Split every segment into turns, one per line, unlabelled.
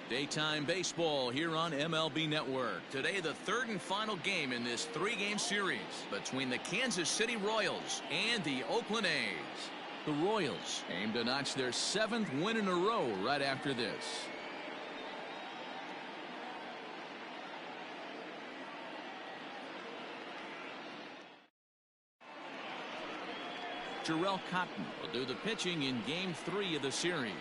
Daytime baseball here on MLB Network. Today, the third and final game in this three-game series between the Kansas City Royals and the Oakland A's. The Royals aim to notch their 7th win in a row right after this. Jarrell Cotton will do the pitching in Game 3 of the series.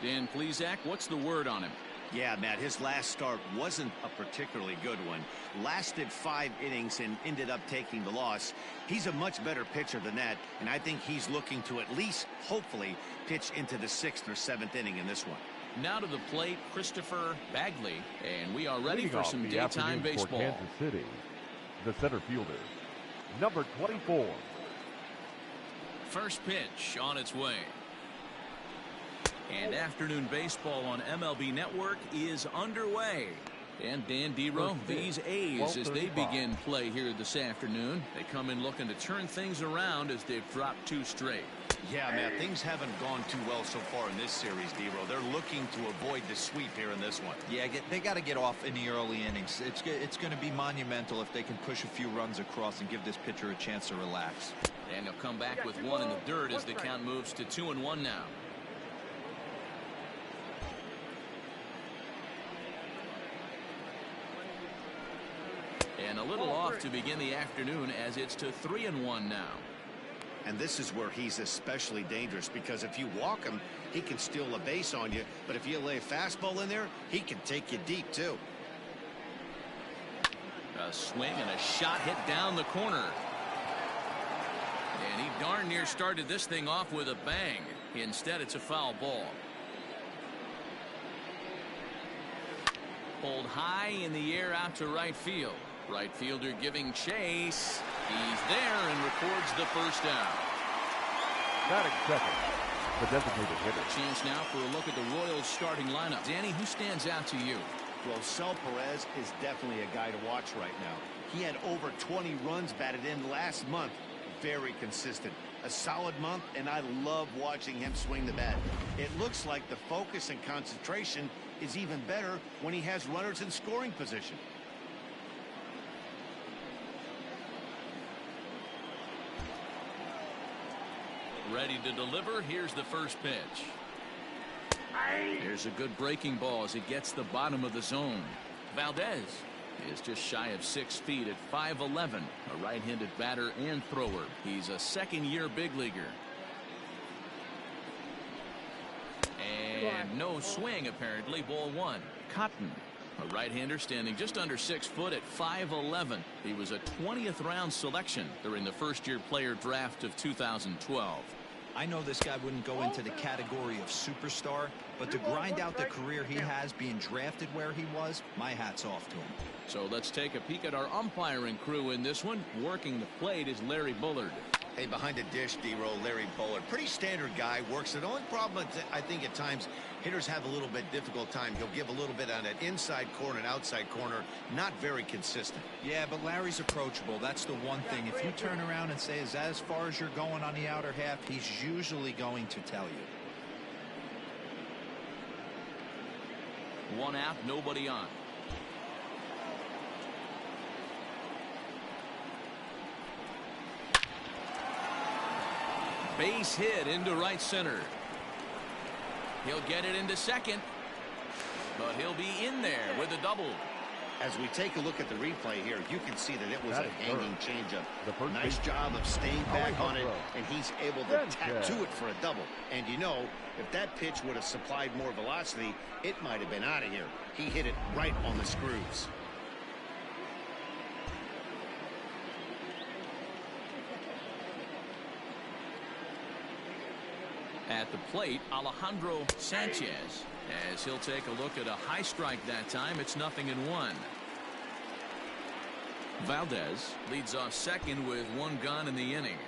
Dan Plesac, what's the word on him?
Yeah, Matt, his last start wasn't a particularly good one. Lasted 5 innings and ended up taking the loss. He's a much better pitcher than that, and I think he's looking to at least, hopefully, pitch into the 6th or 7th inning in this one.
Now to the plate, Christopher Bagley, and we are ready for some daytime baseball.
For Kansas City, the center fielder, number 24.
First pitch on its way. And afternoon baseball on MLB Network is underway. And Dan Dero, these A's, as they begin play here this afternoon, they come in looking to turn things around as they've dropped 2 straight.
Yeah, Matt, things haven't gone too well so far in this series, Dero. They're looking to avoid the sweep here in this one.
Yeah, they got to get off in the early innings. It's going to be monumental if they can push a few runs across and give this pitcher a chance to relax.
And they'll come back with 1 in the dirt as the count moves to 2-1 now. And a little off to begin the afternoon as it's to 3-1 now.
And this is where he's especially dangerous, because if you walk him, he can steal a base on you. But if you lay a fastball in there, he can take you deep, too.
A swing and a shot hit down the corner. And he darn near started this thing off with a bang. Instead, it's a foul ball. Pulled high in the air out to right field. Right fielder giving chase. He's there and records the first down.
Batting second, the designated hitter.
Chance now for a look at the Royals starting lineup. Danny, who stands out to you?
Well, Sel Perez is definitely a guy to watch right now. He had over 20 runs batted in last month. Very consistent. A solid month, and I love watching him swing the bat. It looks like the focus and concentration is even better when he has runners in scoring position.
Ready to deliver. Here's the first pitch. There's a good breaking ball as it gets the bottom of the zone. Valdez is just shy of 6 feet at 5'11", a right-handed batter and thrower. He's a second-year big leaguer. And no swing, apparently. Ball 1. Cotton, a right-hander standing just under 6 foot at 5'11". He was a 20th round selection during the first-year player draft of 2012.
I know this guy wouldn't go into the category of superstar, but to grind out the career he has being drafted where he was, my hat's off to him.
So let's take a peek at our umpiring crew in this one. Working the plate is Larry Bullard.
Hey, behind the dish, Dero, Larry Bullard. Pretty standard guy, works it. The only problem, I think, at times, hitters have a little bit difficult time. He'll give a little bit on that inside corner and outside corner. Not very consistent.
Yeah, but Larry's approachable. That's the one thing. If you turn around and say, is that as far as you're going on the outer half, he's usually going to tell you.
1 out, nobody on. Base hit into right center. He'll get it into second, but he'll be in there with a double.
As we take a look at the replay here, you can see that it was a hanging changeup. Nice job of staying back on it, and he's able to tattoo it for a double. And you know, if that pitch would have supplied more velocity, it might have been out of here. He hit it right on the screws.
At the plate, Alejandro Sanchez, as he'll take a look at a high strike that time. It's 0-1. Valdez leads off second with 1 gone in the inning.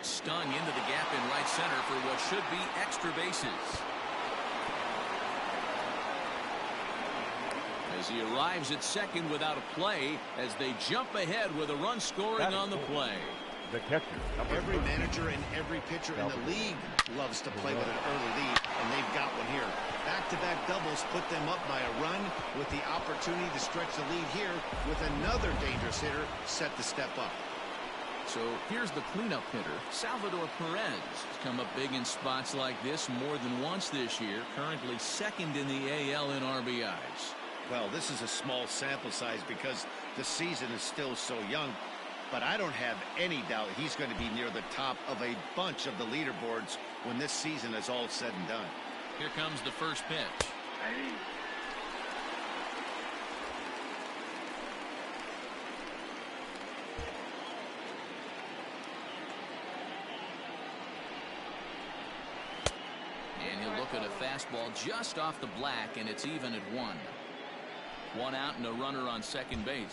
Stung into the gap in right center for what should be extra bases. As he arrives at second without a play, as they jump ahead with a run scoring on the play.
The catcher, number
Every
13.
manager and every pitcher in the league loves to play with an early lead, and they've got one here. Back-to-back doubles put them up by a run with the opportunity to stretch the lead here with another dangerous hitter set to step up.
So here's the cleanup hitter, Salvador Perez. He's come up big in spots like this more than once this year, currently second in the AL in RBIs.
Well, this is a small sample size because the season is still so young, but I don't have any doubt he's going to be near the top of a bunch of the leaderboards when this season is all said and done.
Here comes the first pitch. And he'll look at a fastball just off the black, and it's even at 1. 1 out and a runner on second base.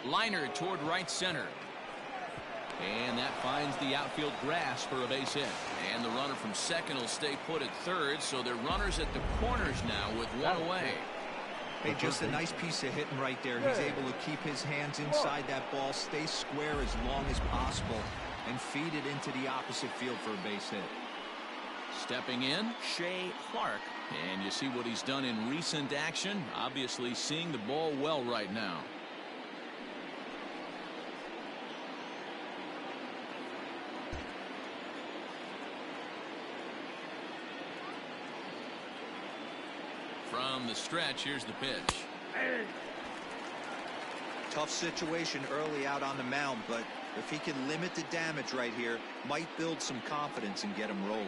Liner toward right center. And that finds the outfield grass for a base hit. And the runner from second will stay put at third, so they're runners at the corners now with 1 away.
Hey, just a nice piece of hitting right there. He's able to keep his hands inside that ball, stay square as long as possible, and feed it into the opposite field for a base hit.
Stepping in, Shea Clark. And you see what he's done in recent action. Obviously seeing the ball well right now. From the stretch, here's the pitch.
Tough situation early out on the mound, but if he can limit the damage right here, might build some confidence and get him rolling.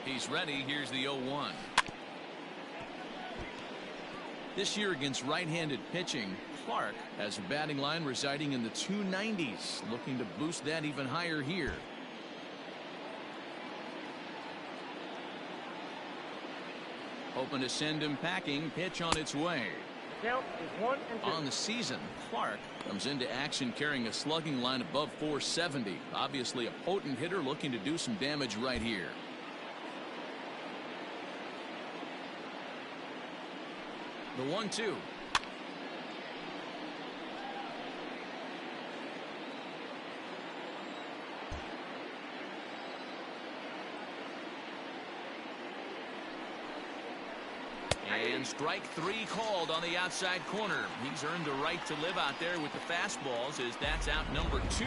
He's ready. Here's the 0-1. This year against right-handed pitching, Clark has a batting line residing in the 290s, looking to boost that even higher here. Hoping to send him packing. Pitch on its way.
Count is 1 and 2.
On the season, Clark comes into action carrying a slugging line above 470. Obviously a potent hitter looking to do some damage right here. The 1-2. And strike 3 called on the outside corner. He's earned the right to live out there with the fastballs as that's out number 2.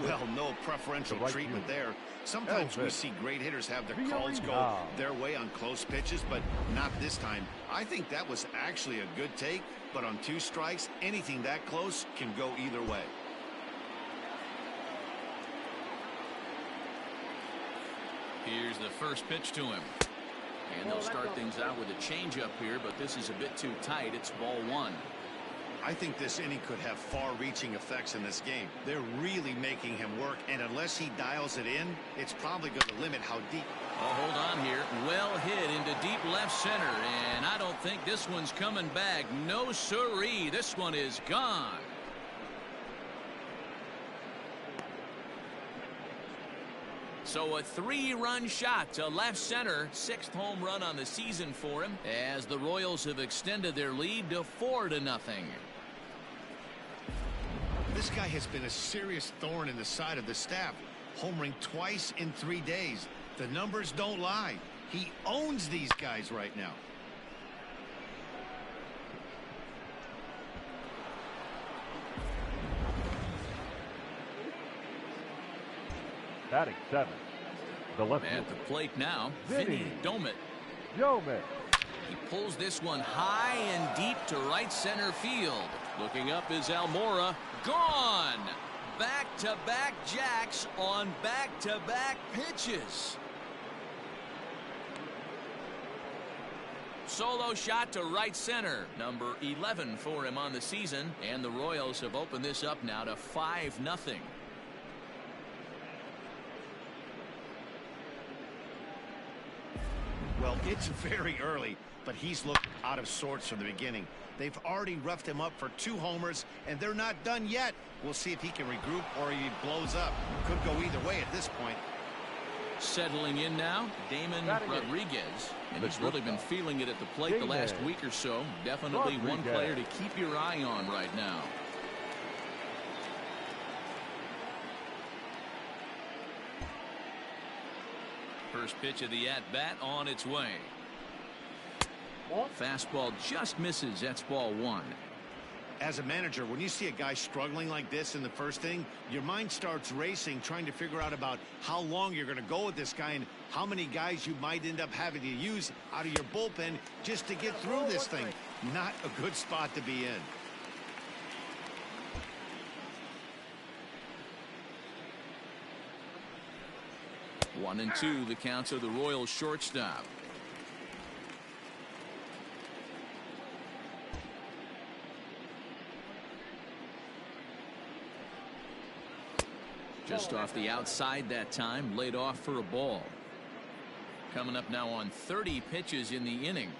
Well, no preferential treatment there. Sometimes we see great hitters have their calls go their way on close pitches, but not this time. I think that was actually a good take, but on 2 strikes, anything that close can go either way.
Here's the first pitch to him. And they'll start things out with a changeup here, but this is a bit too tight. It's ball 1.
I think this inning could have far-reaching effects in this game. They're really making him work, and unless he dials it in, it's probably going to limit how deep.
Oh, hold on here. Well hit into deep left center, and I don't think this one's coming back. No siree. This one is gone. So a 3-run shot to left center. 6th home run on the season for him as the Royals have extended their lead to 4-0.
This guy has been a serious thorn in the side of the staff, homering twice in 3 days. The numbers don't lie. He owns these guys right now.
Batting 7. The left
At the plate now, Vinny Domit. He pulls this one high and deep to right center field. Looking up is Almora. Gone. Back-to-back jacks on back-to-back pitches. Solo shot to right center. Number 11 for him on the season. And the Royals have opened this up now to 5-0.
Well, it's very early, but he's looked out of sorts from the beginning. They've already roughed him up for 2 homers, and they're not done yet. We'll see if he can regroup or he blows up. Could go either way at this point.
Settling in now, Damon Rodriguez. And he's really been feeling it at the plate the last week or so. Definitely one player to keep your eye on right now. First pitch of the at-bat on its way. Fastball just misses. That's ball 1.
As a manager, when you see a guy struggling like this in the first inning, your mind starts racing, trying to figure out about how long you're going to go with this guy and how many guys you might end up having to use out of your bullpen just to get through this thing. Not a good spot to be in.
One and two, the counts of the Royals shortstop. Just off the outside that time, laid off for a ball. Coming up now on 30 pitches in the inning.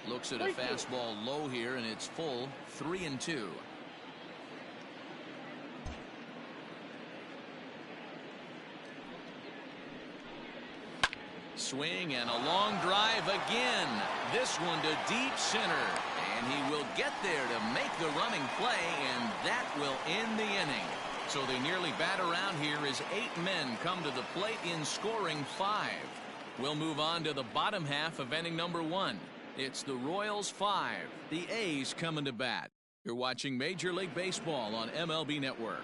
Looks at a fastball low here, and it's full. 3-2. Swing and a long drive again. This one to deep center. And he will get there to make the running play, and that will end the inning. So they nearly bat around here as 8 men come to the plate in scoring 5. We'll move on to the bottom half of inning number 1. It's the Royals 5, the A's coming to bat. You're watching Major League Baseball on MLB Network.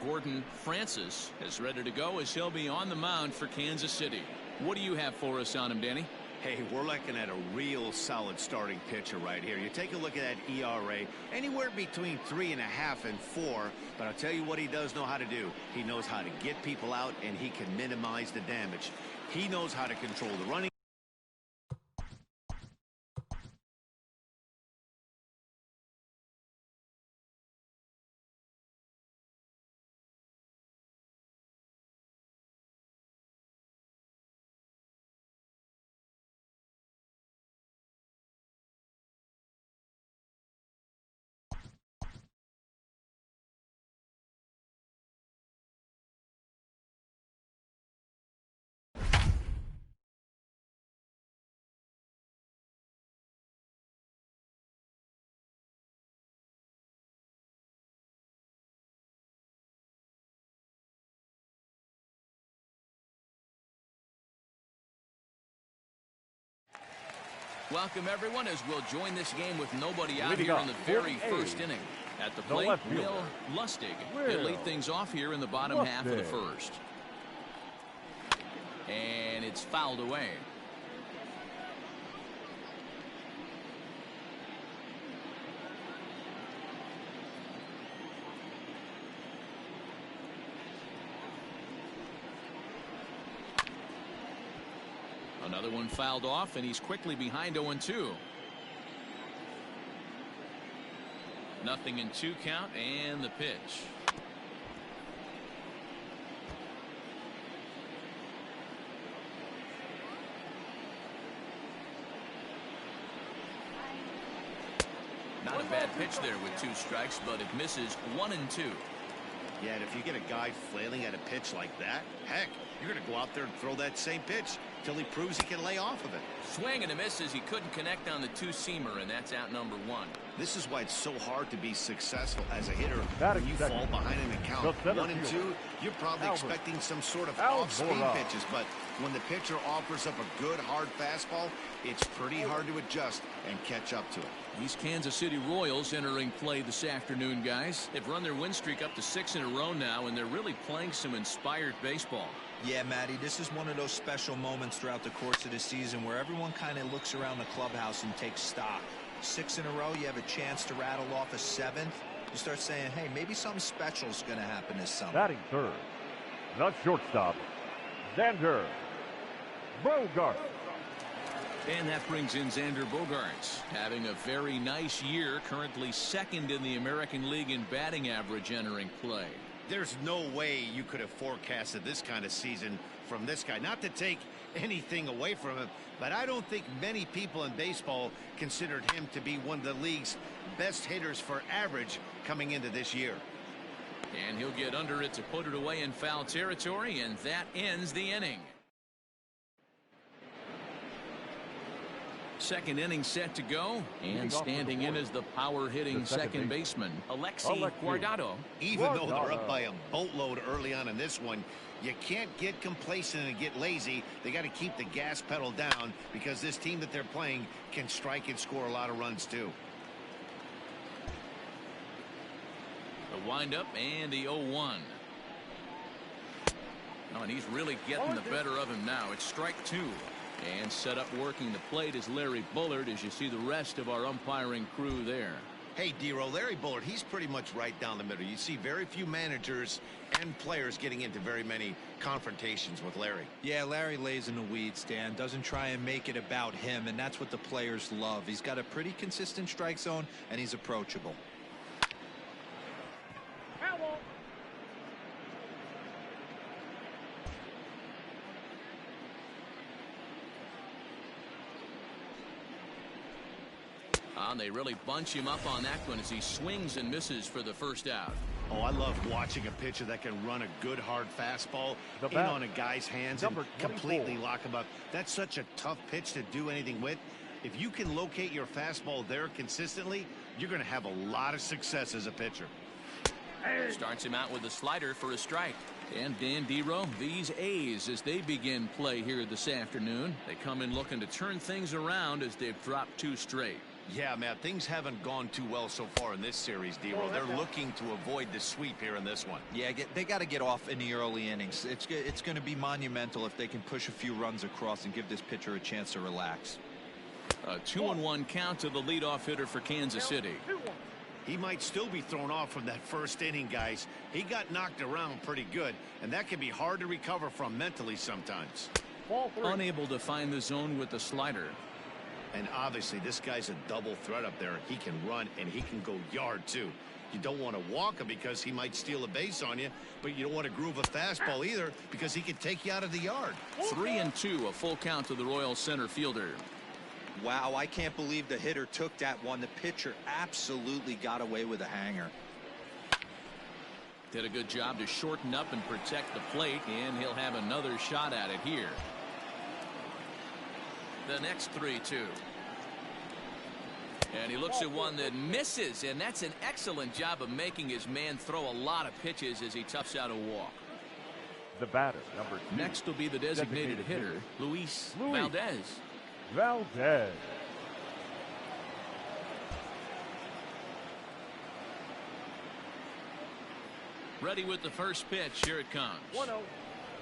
Gordon Francis is ready to go as he'll be on the mound for Kansas City. What do you have for us on him, Danny?
Hey, we're looking at a real solid starting pitcher right here. You take a look at that ERA, anywhere between 3.5 and 4. But I'll tell you what he does know how to do. He knows how to get people out, and he can minimize the damage. He knows how to control the running.
Welcome, everyone, as we'll join this game with nobody out here in the very first inning. At the plate, Will Lustig. He'll lead things off here in the bottom half of the first. And it's fouled away. Another one fouled off, and he's quickly behind 0-2. Nothing in 2 count, and the pitch. Not a bad pitch there with 2 strikes, but it misses 1-2.
Yeah, and if you get a guy flailing at a pitch like that, heck, you're going to go out there and throw that same pitch till he proves he can lay off of it.
Swing and a miss as he couldn't connect on the 2-seamer, and that's out number 1.
This is why it's so hard to be successful as a hitter when you fall behind in a count. 1-2, you're probably expecting some sort of off-speed pitches, but when the pitcher offers up a good hard fastball, it's pretty hard to adjust and catch up to it.
These Kansas City Royals entering play this afternoon, guys. They've run their win streak up to 6 in a row now, and they're really playing some inspired baseball.
Yeah, Matty, this is one of those special moments throughout the course of the season where everyone kind of looks around the clubhouse and takes stock. 6 in a row, you have a chance to rattle off a 7th. You start saying, hey, maybe something special is going to happen this summer.
Batting third, the shortstop, Xander Bogaerts.
And that brings in Xander Bogaerts, having a very nice year, currently 2nd in the American League in batting average entering play.
There's no way you could have forecasted this kind of season from this guy. Not to take anything away from him, but I don't think many people in baseball considered him to be one of the league's best hitters for average coming into this year.
And he'll get under it to put it away in foul territory, and that ends the inning. Second inning set to go, and standing in is the power-hitting second baseman, Alexi Guardado.
Even though they're up by a boatload early on in this one, you can't get complacent and get lazy. They got to keep the gas pedal down because this team that they're playing can strike and score a lot of runs too.
The windup and the 0-1. Oh, and he's really getting the better of him now. It's strike two. And set up working the plate is Larry Bullard, as you see the rest of our umpiring crew there.
Hey, D-Row, Larry Bullard, he's pretty much right down the middle. You see very few managers and players getting into very many confrontations with Larry.
Yeah, Larry lays in the weeds, Dan. Doesn't try and make it about him, and that's what the players love. He's got a pretty consistent strike zone, and he's approachable.
They really bunch him up on that one as he swings and misses for the first out.
Oh, I love watching a pitcher that can run a good hard fastball in on a guy's hands and completely lock him up. That's such a tough pitch to do anything with. If you can locate your fastball there consistently, you're going to have a lot of success as a pitcher.
Starts him out with a slider for a strike. And Dan Dero, these A's, as they begin play here this afternoon, they come in looking to turn things around as they've dropped two straight.
Yeah, Matt, things haven't gone too well so far in this series, D-Row. They're looking to avoid the sweep here in this one.
Yeah, they got to get off in the early innings. It's going to be monumental if they can push a few runs across and give this pitcher a chance to relax.
A 2-1 count to the leadoff hitter for Kansas City.
He might still be thrown off from that first inning, guys. He got knocked around pretty good, and that can be hard to recover from mentally sometimes.
Unable to find the zone with the slider.
And obviously, this guy's a double threat up there. He can run, and he can go yard, too. You don't want to walk him because he might steal a base on you, but you don't want to groove a fastball either because he can take you out of the yard.
3-2, a full count to the Royals center fielder.
Wow, I can't believe the hitter took that one. The pitcher absolutely got away with a hanger.
Did a good job to shorten up and protect the plate, and he'll have another shot at it here. The next 3-2. And he looks at one that misses, and that's an excellent job of making his man throw a lot of pitches as he toughs out a walk.
The batter, number 2.
Next will be the designated hitter, Luis Valdez.
Valdez.
Ready with the first pitch. Here it comes.
1-0.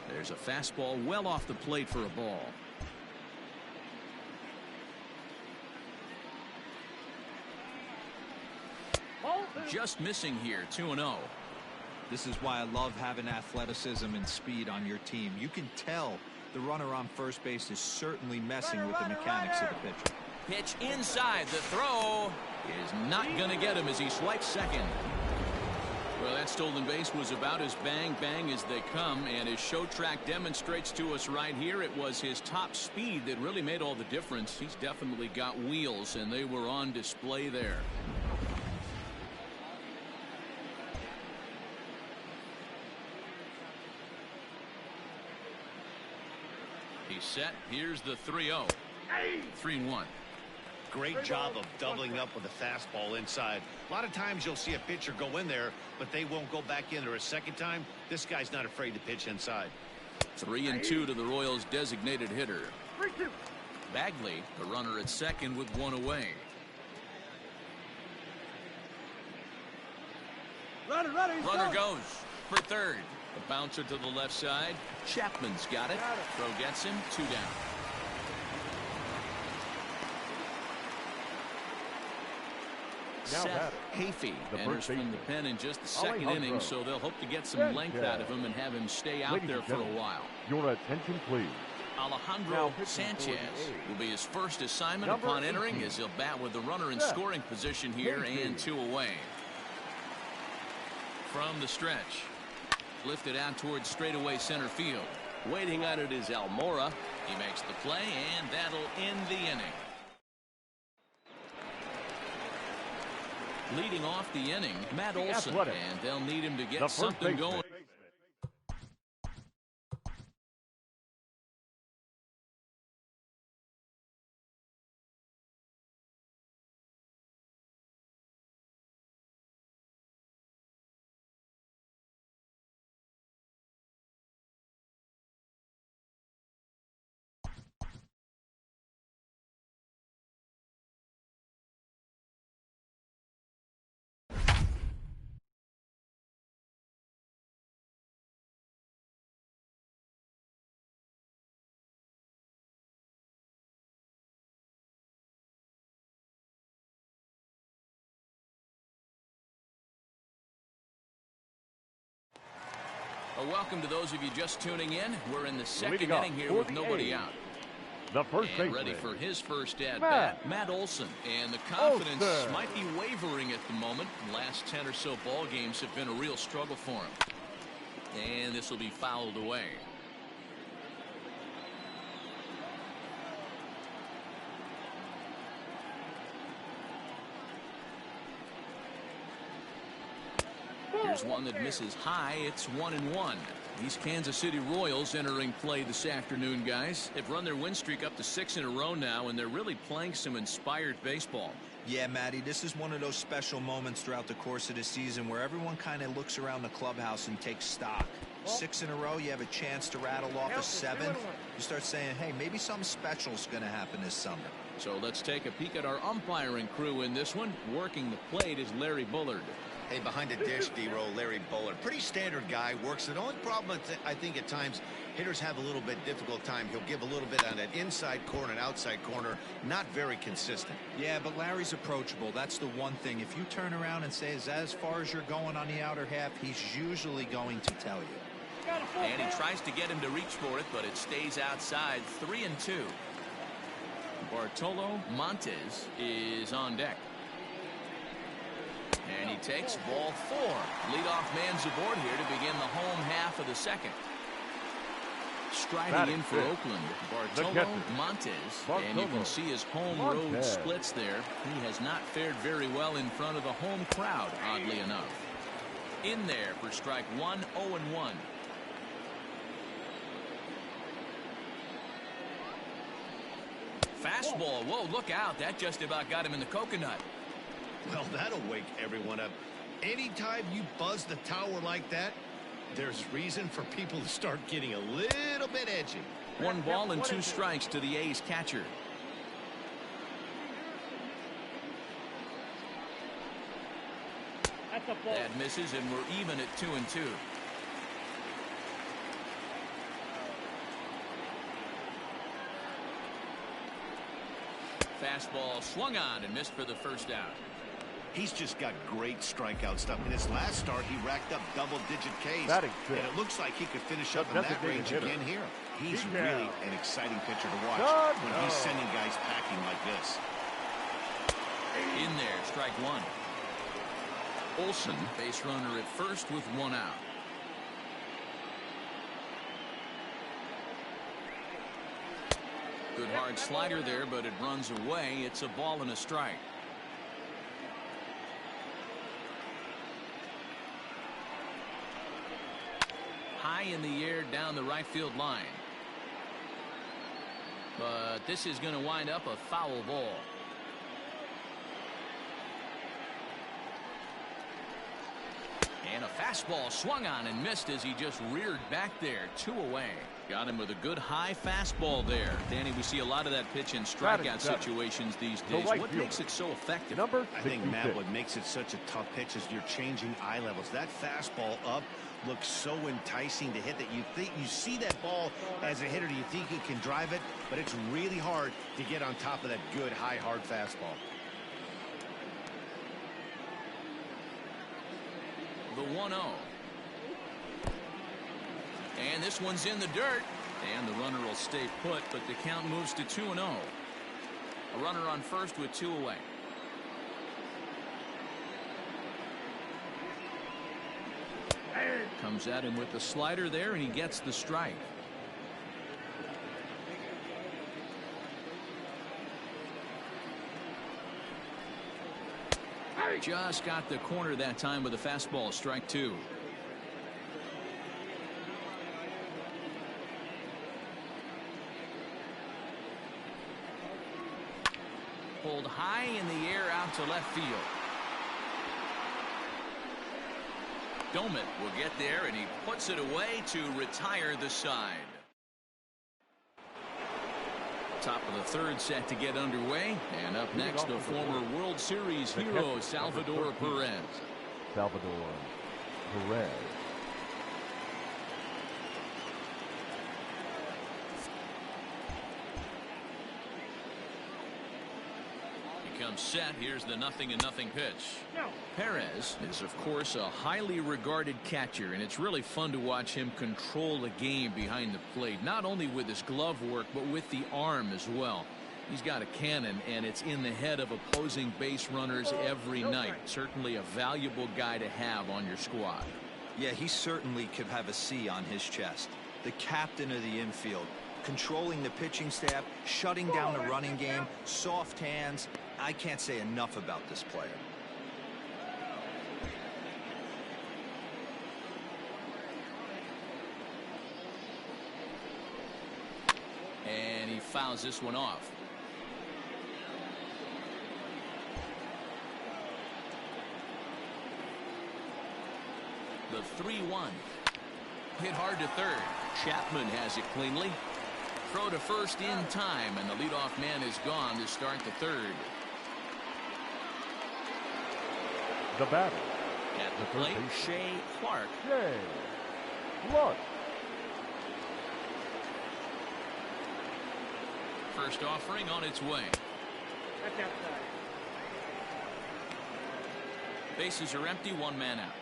There's a fastball well off the plate for a ball. Just missing here. 2-0.
This is why I love having athleticism and speed on your team. You can tell the runner on first base is certainly messing with the mechanics of the pitcher.
Pitch inside. The throw is not going to get him as he swipes second. Well, that stolen base was about as bang as they come, and his show track demonstrates to us right here it was his top speed that really made all the difference. He's definitely got wheels, and they were on display there. He's set. Here's the 3-0. 3-1.
Great job of doubling up with a fastball inside. A lot of times you'll see a pitcher go in there, but they won't go back in there a second time. This guy's not afraid to pitch inside.
3-2 to the Royals' designated hitter. Bagley, the runner at second with one away. Runner goes for third. A bouncer to the left side. Chapman's got it. Throw gets him. 2 down. Seth Hafey enters from the pen in just the second inning, so they'll hope to get some length out of him and have him stay out there for a while.
Your attention, please.
Alejandro Sanchez will be his first assignment upon entering as he'll bat with the runner in scoring position here and 2 away. From the stretch. Lifted out towards straightaway center field.
Waiting on it is Almora.
He makes the play, and that'll end the inning. Leading off the inning, Matt Olson, and they'll need him to get something going. Welcome to those of you just tuning in. We're in the second inning here with nobody out.
The first baseman.
Ready for his first at-bat, Matt Olson. And the confidence might be wavering at the moment. The last 10 or so ball games have been a real struggle for him. And this will be fouled away. Here's one that misses high. It's 1-1. These Kansas City Royals entering play this afternoon, guys. They've run their win streak up to 6 in a row now, and they're really playing some inspired baseball.
Yeah, Matty, this is one of those special moments throughout the course of the season where everyone kind of looks around the clubhouse and takes stock. 6 in a row, you have a chance to rattle off a 7th. You start saying, hey, maybe something special is going to happen this summer.
So let's take a peek at our umpiring crew in this one. Working the plate is Larry Bullard.
Hey, behind the dish, D-Roll, Larry Bullard. Pretty standard guy, works it. The only problem, I think, at times, hitters have a little bit difficult time. He'll give a little bit on that inside corner and outside corner. Not very consistent.
Yeah, but Larry's approachable. That's the one thing. If you turn around and say, is that as far as you're going on the outer half, he's usually going to tell you.
And he tries to get him to reach for it, but it stays outside. 3-2. Bartolo Montes is on deck. And he takes ball 4. Leadoff man's aboard here to begin the home half of the second. Striding in for Oakland, Bartolo Montes. And you can see his home road splits there. He has not fared very well in front of the home crowd, oddly enough. In there for strike 1, 0-1. Fastball. Whoa, look out. That just about got him in the coconut.
Well, that'll wake everyone up. Anytime you buzz the tower like that, there's reason for people to start getting a little bit edgy.
1 ball and 2 strikes to the A's catcher. That misses, and we're even at 2-2. Fastball swung on and missed for the first out.
He's just got great strikeout stuff. In his last start, he racked up double-digit Ks. And it looks like he could finish up in that range again here. He's really an exciting pitcher to watch when he's sending guys packing like this.
In there, strike 1. Olson, base runner at first with 1 out. Good hard slider there, but it runs away. It's a ball and a strike. High in the air down the right field line. But this is going to wind up a foul ball. And a fastball swung on and missed as he just reared back there. 2 away. Got him with a good high fastball there. Danny, we see a lot of that pitch in strikeout situations these days. What makes it so effective?
I think, Matt, what makes it such a tough pitch is you're changing eye levels. That fastball up looks so enticing to hit that you see that ball as a hitter, you think you can drive it, but it's really hard to get on top of that good high hard fastball.
The 1-0. And this one's in the dirt. And the runner will stay put, but the count moves to 2-0. A runner on first with 2 away. Comes at him with the slider there, and he gets the strike. Just got the corner that time with a fastball, strike two. Pulled high in the air out to left field. Domet will get there, and he puts it away to retire the side. Top of the third set to get underway, and up next, the former World Series hero Salvador Perez.
Salvador Perez.
Comes set. Here's the 0-0 pitch.
No.
Perez is, of course, a highly regarded catcher, and it's really fun to watch him control the game behind the plate, not only with his glove work, but with the arm as well. He's got a cannon, and it's in the head of opposing base runners every night. Certainly a valuable guy to have on your squad.
Yeah, he certainly could have a C on his chest. The captain of the infield, controlling the pitching staff, shutting down the running game, soft hands. I can't say enough about this player.
And he fouls this one off. The 3-1. Hit hard to third. Chapman has it cleanly. Throw to first in time, and the leadoff man is gone to start the third.
The batter.
At the plate, Shea Clark.
Shea Clark.
First offering on its way.
That's outside.
Bases are empty, one man out.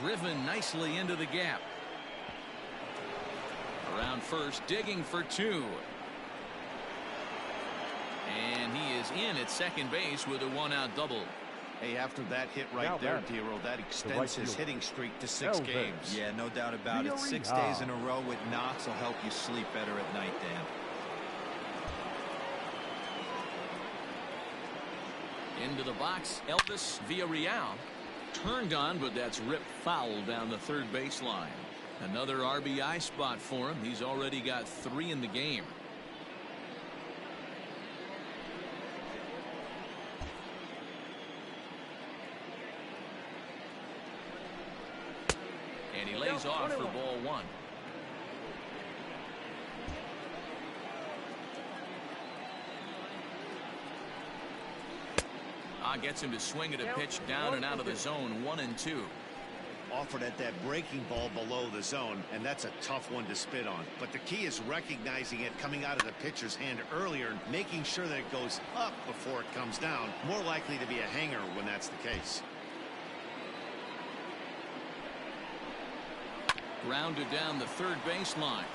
Driven nicely into the gap. Around first, digging for two. And he is in at second base with a one-out double.
Hey, after that hit right there, Dero, that extends his hitting streak to 6 games.
Yeah, no doubt about it. 6 days in a row with knocks will help you sleep better at night, Dan.
Into the box, Elvis Villarreal. Turned on, but that's ripped foul down the third baseline. Another RBI spot for him. He's already got 3 in the game. And he lays off for ball 1. Gets him to swing at a pitch down and out of the zone. 1-2.
Offered at that breaking ball below the zone, and that's a tough one to spit on. But the key is recognizing it coming out of the pitcher's hand earlier and making sure that it goes up before it comes down. More likely to be a hanger when that's the case.
Grounded down the third baseline.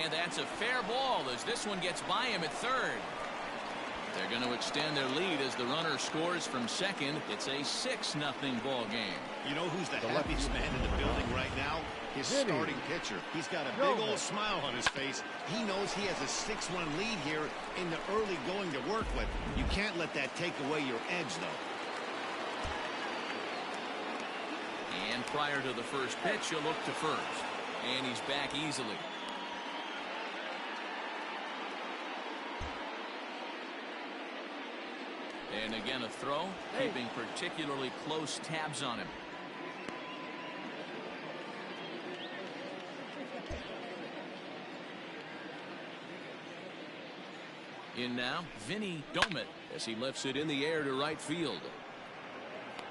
And that's a fair ball as this one gets by him at third. They're going to extend their lead as the runner scores from second. It's a 6-0 ball game.
You know who's the happiest man in the building right now? His starting pitcher. He's got a big old smile on his face. He knows he has a 6-run lead here in the early going to work with. You can't let that take away your edge, though.
And prior to the first pitch, he'll look to first. And he's back easily. And again a throw, keeping particularly close tabs on him. In now, Vinny Domet as he lifts it in the air to right field.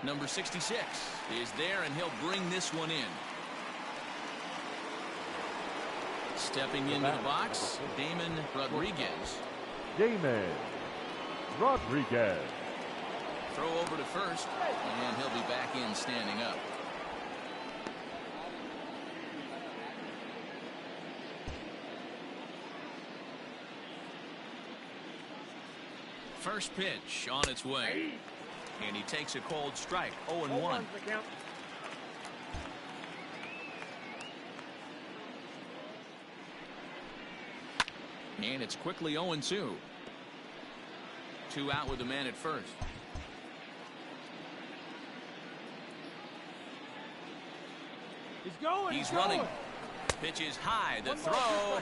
Number 66 is there, and he'll bring this one in. Stepping into the box, Damon Rodriguez.
Damon Rodriguez.
Throw over to first, and he'll be back in standing up. First pitch on its way. And he takes a cold strike. 0-1. And it's quickly 0-2. 2 out with the man at first. He's running. Pitch is high. The throw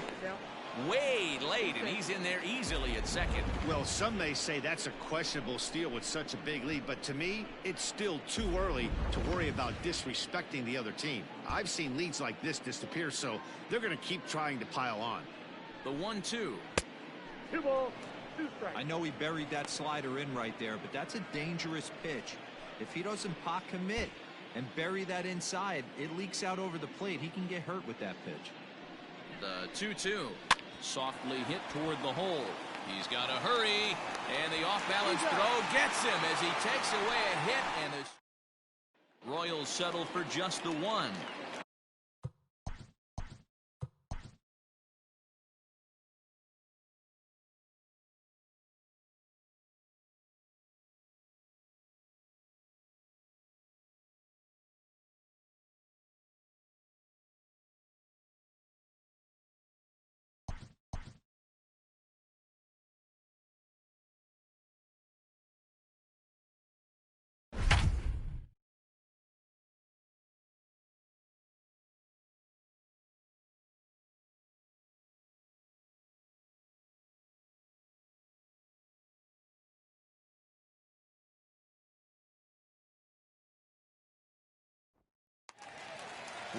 way late, and he's in there easily at second.
Well, some may say that's a questionable steal with such a big lead, but to me, it's still too early to worry about disrespecting the other team. I've seen leads like this disappear, so they're going to keep trying to pile on.
The 1-2.
2 balls, 2 strikes.
I know he buried that slider in right there, but that's a dangerous pitch. If he doesn't pot commit and bury that inside, it leaks out over the plate. He can get hurt with that pitch.
The 2-2. Softly hit toward the hole. He's got to hurry, and the off-balance throw gets him as he takes away a hit, and the Royals settle for just the 1.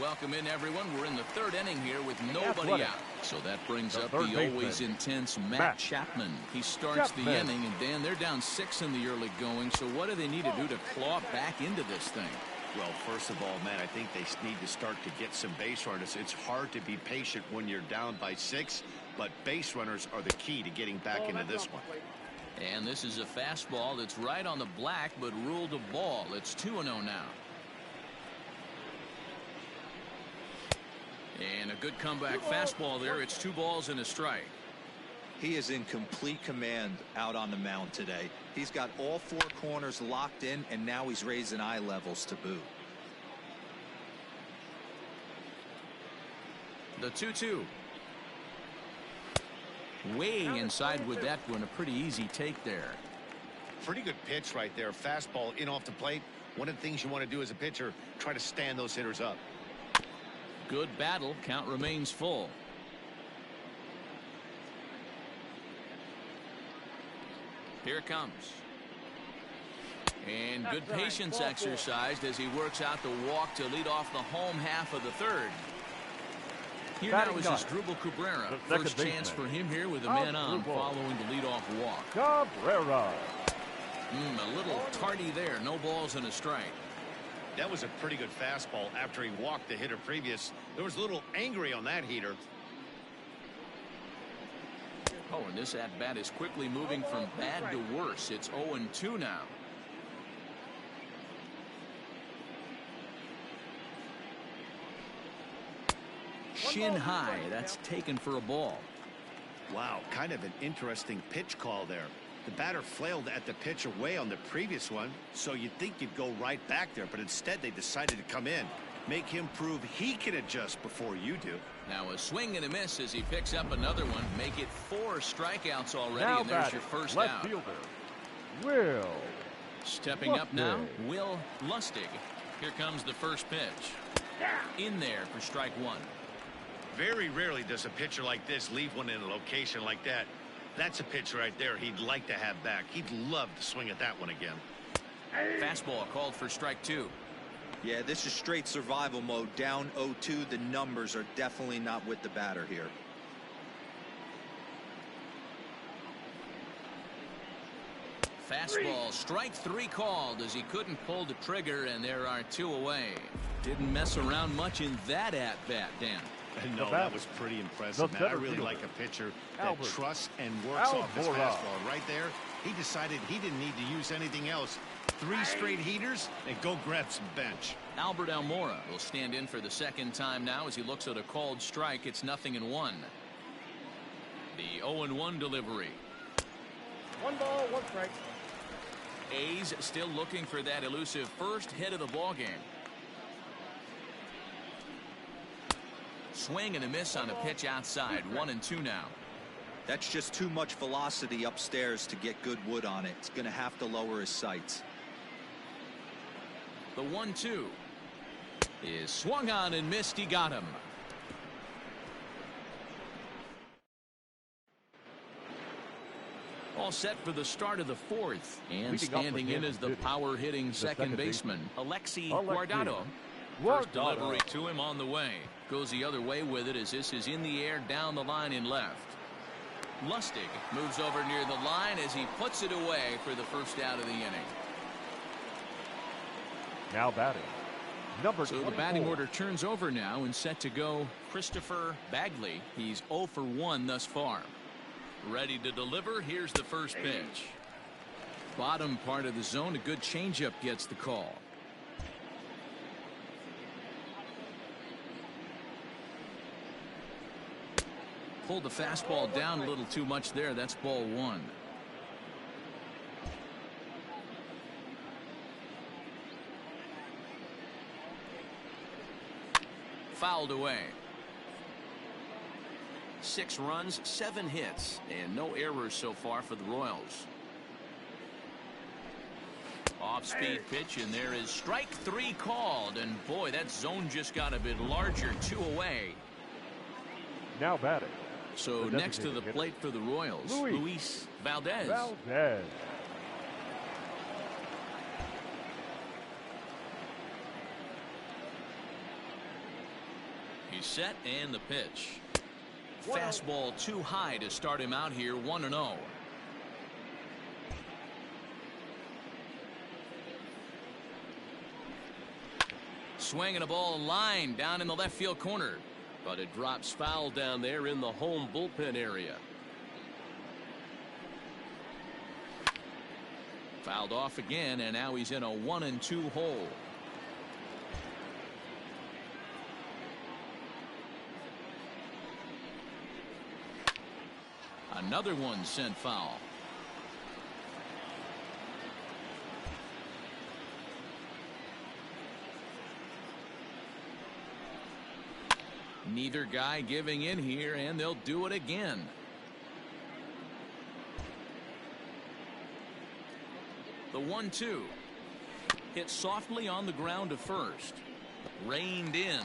Welcome in, everyone. We're in the 3rd inning here with nobody out. So that brings up the always intense Matt Chapman. He starts the inning, and Dan, they're down 6 in the early going. So what do they need to do to claw back into this thing?
Well, first of all, man, I think they need to start to get some base runners. It's hard to be patient when you're down by 6, but base runners are the key to getting back into this one.
And this is a fastball that's right on the black, but ruled a ball. It's 2-0 now. And a good comeback fastball there. It's 2 balls and a strike.
He is in complete command out on the mound today. He's got all 4 corners locked in, and now he's raising eye levels to boot.
The 2-2. Way inside with that one. A pretty easy take there.
Pretty good pitch right there. Fastball in off the plate. One of the things you want to do as a pitcher, try to stand those hitters up.
Good battle. Count remains full. Here it comes. And good patience exercised as he works out the walk to lead off the home half of the 3rd. Here now is Asdrubal Cabrera. First chance for him here with a man on following the leadoff walk.
Cabrera.
A little tardy there. No balls and a strike.
That was a pretty good fastball after he walked the hitter previous. There was a little angry on that heater.
Oh, and this at-bat is quickly moving from bad to worse. It's 0-2 now. Shin high. That's taken for a ball.
Wow, kind of an interesting pitch call there. The batter flailed at the pitch away on the previous one, so you'd think you'd go right back there, but instead they decided to come in. Make him prove he can adjust before you do.
Now a swing and a miss as he picks up another one. Make it 4 strikeouts already,
now
and there's your first
left
out.
Fielder Will
Stepping up now, Will Lustig. Here comes the first pitch. In there for strike 1.
Very rarely does a pitcher like this leave one in a location like that. That's a pitch right there he'd like to have back. He'd love to swing at that one again.
Fastball called for strike 2.
Yeah, this is straight survival mode. Down 0-2. The numbers are definitely not with the batter here.
Fastball, strike 3 called as he couldn't pull the trigger, and there are 2 away. Didn't mess around much in that at-bat, Dan.
No, that was pretty impressive, man. I really like a pitcher that trusts and works off his fastball. Right there, he decided he didn't need to use anything else. 3 straight heaters and go grab some bench.
Albert Almora will stand in for the 2nd time now as he looks at a called strike. It's 0-1. The 0-1 delivery.
1 ball, 1 strike.
A's still looking for that elusive first hit of the ball game. Swing and a miss on a pitch outside. 1-2 now.
That's just too much velocity upstairs to get good wood on it. It's going to have to lower his sights.
The 1-2 is swung on and missed. He got him. All set for the start of the fourth. And standing in as the power-hitting second baseman, Alexi Guardado. First delivery to him on the way. Goes the other way with it as this is in the air down the line and left. Lustig moves over near the line as he puts it away for the first out of the inning.
Now batting, number 24.
So the batting order turns over now and set to go Christopher Bagley. He's 0 for 1 thus far. Ready to deliver. Here's the first pitch. Bottom part of the zone. A good changeup gets the call. Pulled the fastball down a little too much there. That's ball 1. Fouled away. 6 runs, 7 hits, and no errors so far for the Royals. Off-speed pitch, and there is strike 3 called. And boy, that zone just got a bit larger. 2 away.
Now batting.
So next to the plate for the Royals, Luis Valdez. He's set, and the pitch. Fastball too high to start him out here. 1-0. Swinging a ball line down in the left field corner. But it drops foul down there in the home bullpen area. Fouled off again, and now he's in a 1-2 hole. Another one sent foul. Neither guy giving in here, and they'll do it again. The 1-2 hit softly on the ground to first. Reined in.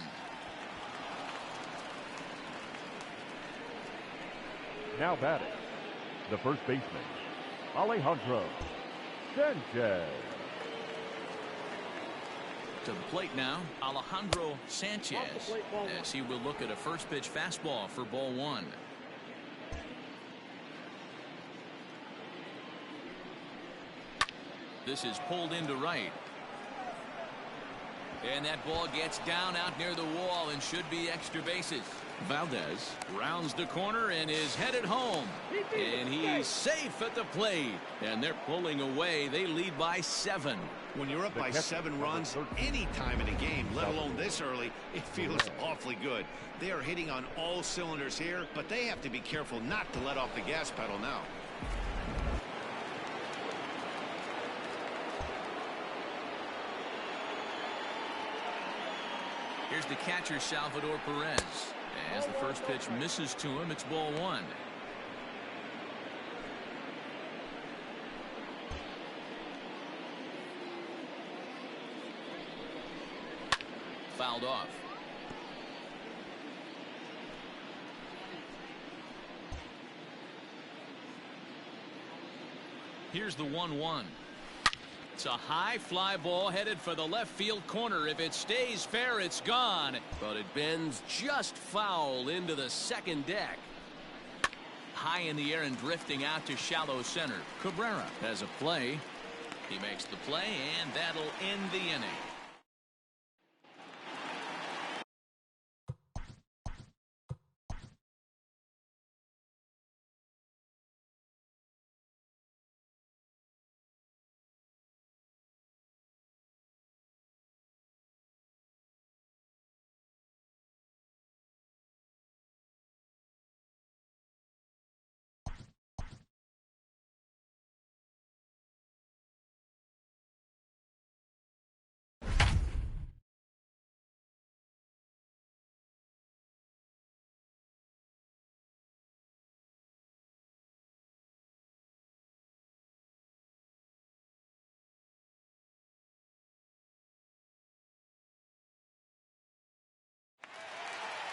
Now batting, the first baseman, Alejandro Sanchez.
To the plate now, Alejandro Sanchez, as he will look at a first pitch fastball for ball 1. This is pulled into right. And that ball gets down out near the wall and should be extra bases. Valdez rounds the corner and is headed home. And he's safe at the plate. And they're pulling away. They lead by 7.
When you're up by 7 runs any time in a game, let alone this early, it feels awfully good. They are hitting on all cylinders here, but they have to be careful not to let off the gas pedal now.
Here's the catcher, Salvador Perez. As the first pitch misses to him, it's ball 1. Fouled off. Here's the 1-1. It's a high fly ball headed for the left field corner. If it stays fair, it's gone. But it bends just foul into the second deck. High in the air and drifting out to shallow center. Cabrera has a play. He makes the play, and that'll end the inning.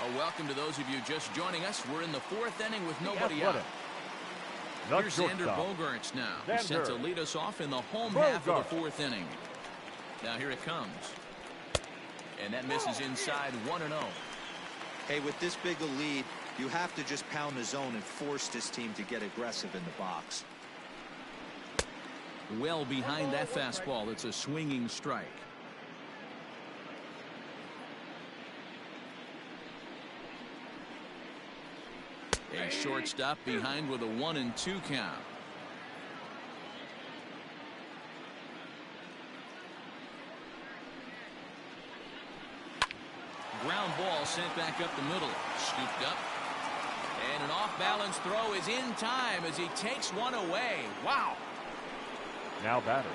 Well, welcome to those of you just joining us. We're in the fourth inning with nobody out. Here's Xander Bogaerts now. He's set to lead us off in the home half of the fourth inning. Now here it comes. And that misses inside 1-0.
Hey, with this big a lead, you have to just pound the zone and force this team to get aggressive in the box.
Well behind that fastball. It's a swinging strike. A shortstop behind with a 1-2 count. Ground ball sent back up the middle. Scooped up. And an off-balance throw is in time as he takes one away. Wow.
Now batting,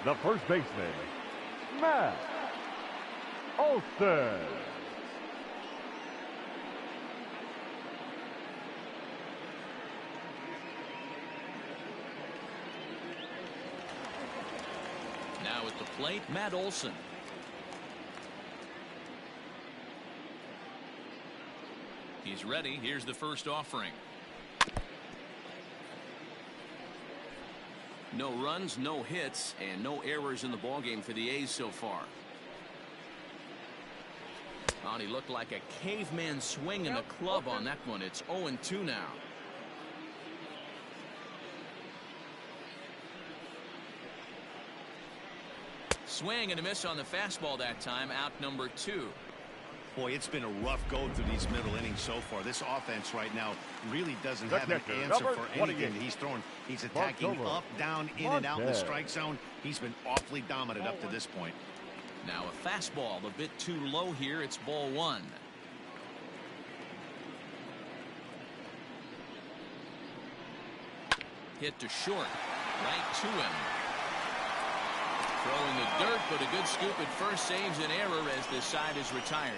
the first baseman, Matt Olson.
Now at the plate, Matt Olson. He's ready. Here's the first offering. No runs, no hits, and no errors in the ballgame for the A's so far. Oh, he looked like a caveman swinging the club on that one. It's 0-2 now. Swing and a miss on the fastball that time. Out number 2.
Boy, it's been a rough go through these middle innings so far. This offense right now really doesn't have an answer for anything that he's throwing. He's attacking up, down, in and out in the strike zone. He's been awfully dominant up to this point.
Now a fastball a bit too low here. It's ball 1. Hit to short. Right to him. Throwing the dirt, but a good scoop at first saves an error as this side is retired.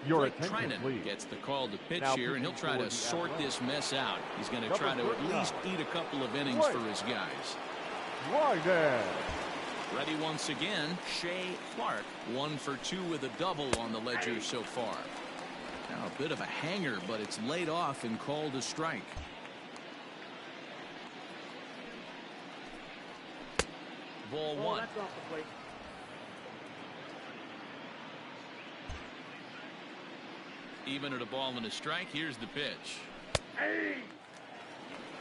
Blake Trinan gets the call to pitch here, and he'll try to sort this mess out. He's going to try to at least eat a couple of innings for his guys. Ready once again, Shea Clark. 1 for 2 with a double on the ledger so far. Now a bit of a hanger, but it's laid off and called a strike. Ball 1.
That's off the plate.
Even at a ball and a strike, here's the pitch.
Hey!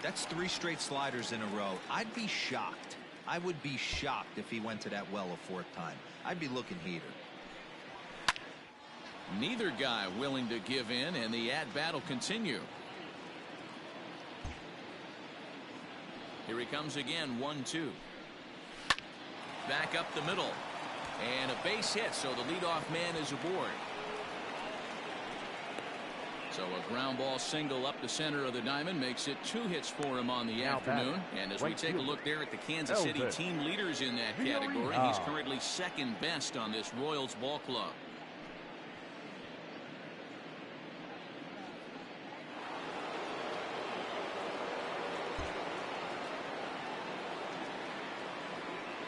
That's 3 straight sliders in a row. I'd be shocked. I would be shocked if he went to that well a 4th time. I'd be looking heater.
Neither guy willing to give in, and the at-bat will continue. Here he comes again, 1-2. Back up the middle. And a base hit, so the leadoff man is aboard. So a ground ball single up the center of the diamond makes it 2 hits for him on the afternoon. And as we take a look there at the Kansas City team leaders in that category, he's currently second best on this Royals ball club.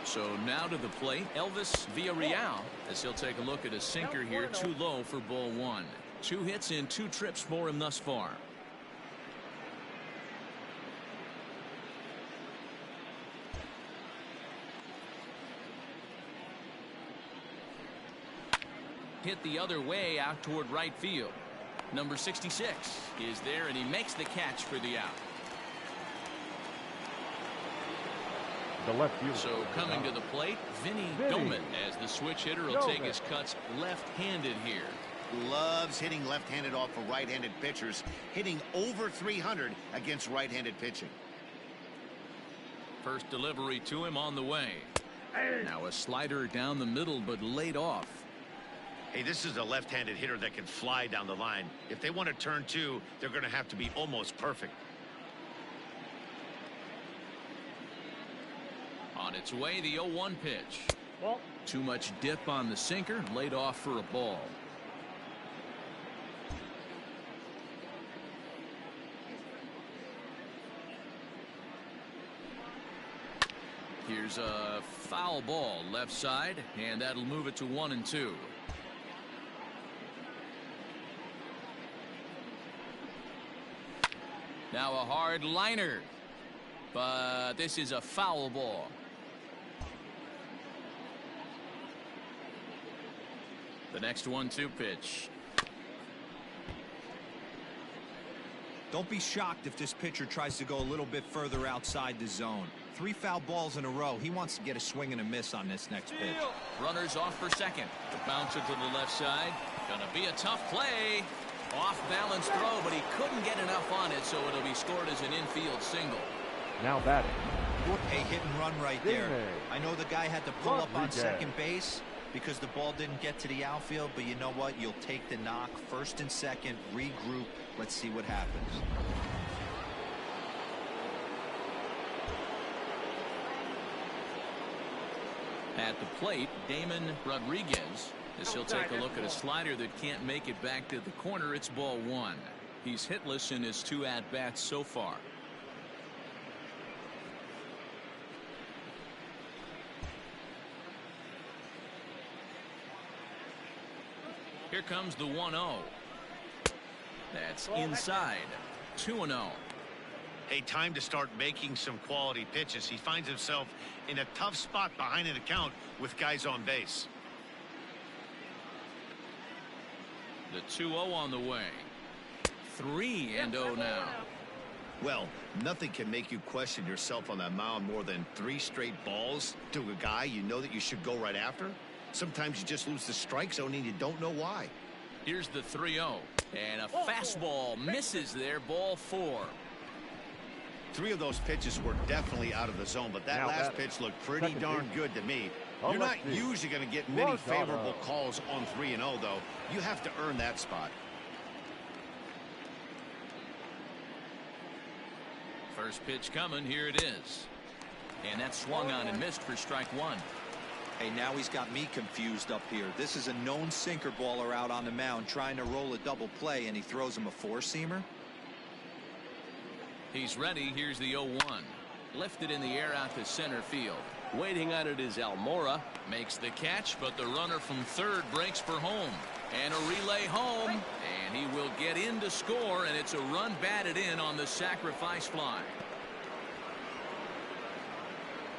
So now to the plate, Elvis Villarreal, as he'll take a look at a sinker here, too low for ball 1. 2 hits in 2 trips for him thus far. Hit the other way out toward right field. Number 66 is there, and he makes the catch for the out.
The left fielder.
So coming to the plate, Vinny Doman, as the switch hitter will take his cuts left-handed here.
Loves hitting left-handed off of right-handed pitchers, hitting over 300 against right-handed pitching.
First delivery to him on the way. Now a slider down the middle, but laid off.
Hey, this is a left-handed hitter that can fly down the line. If they want to turn 2, they're going to have to be almost perfect.
On its way, the 0-1 pitch.
Well,
Too much dip on the sinker, laid off for a ball. Here's a foul ball left side, and that'll move it to 1-2. Now a hard liner. But this is a foul ball. The next 1-2 pitch.
Don't be shocked if this pitcher tries to go a little bit further outside the zone. 3 foul balls in a row. He wants to get a swing and a miss on this next pitch.
Runners off for second. Bounce it to the left side. Gonna be a tough play. Off balance throw, but he couldn't get enough on it, so it'll be scored as an infield single.
Now batting.
A hit and run right there. I know the guy had to pull up on second base because the ball didn't get to the outfield, but you know what? You'll take the knock. First and second, regroup. Let's see what happens.
At the plate, Damon Rodriguez. As he'll take a look at a slider that can't make it back to the corner. It's ball 1. He's hitless in his 2 at-bats so far. Here comes the 1-0. That's inside. 2-0.
Hey, time to start making some quality pitches. He finds himself in a tough spot behind an account with guys on base.
The 2-0 on the way. 3-0 now.
Well, nothing can make you question yourself on that mound more than 3 straight balls to a guy you know that you should go right after. Sometimes you just lose the strike zone and you don't know why.
Here's the 3-0. And a fastball misses there. Ball 4.
3 of those pitches were definitely out of the zone, but that last pitch looked pretty darn good to me. You're not usually going to get many favorable calls on 3-0, though. You have to earn that spot.
First pitch coming. Here it is. And that swung on and missed for strike 1.
Hey, now he's got me confused up here. This is a known sinker baller out on the mound trying to roll a double play, and he throws him a 4-seamer.
He's ready. Here's the 0-1. Lifted in the air out to center field.
Waiting on it is Almora.
Makes the catch, but the runner from third breaks for home. And a relay home. And he will get in to score, and it's a run batted in on the sacrifice fly.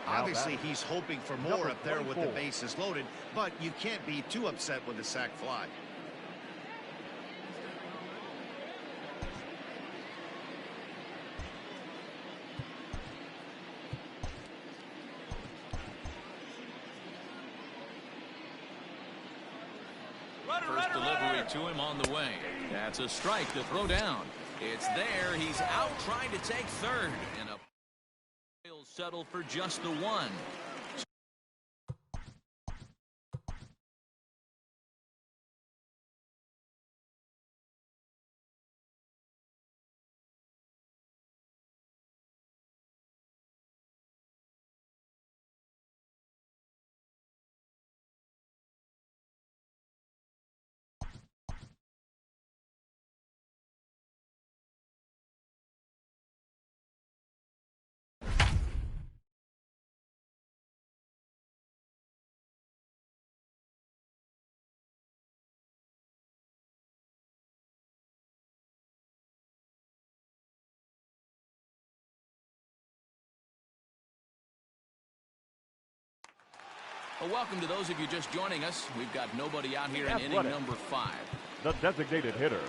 Obviously, he's hoping for more up there with the bases loaded, but you can't be too upset with a sac fly.
First delivery to him on the way. That's a strike to throw down. It's there. He's out trying to take third. And a he'll settle for just the 1. Well, welcome to those of you just joining us. We've got nobody out here in inning number 5.
The designated hitter,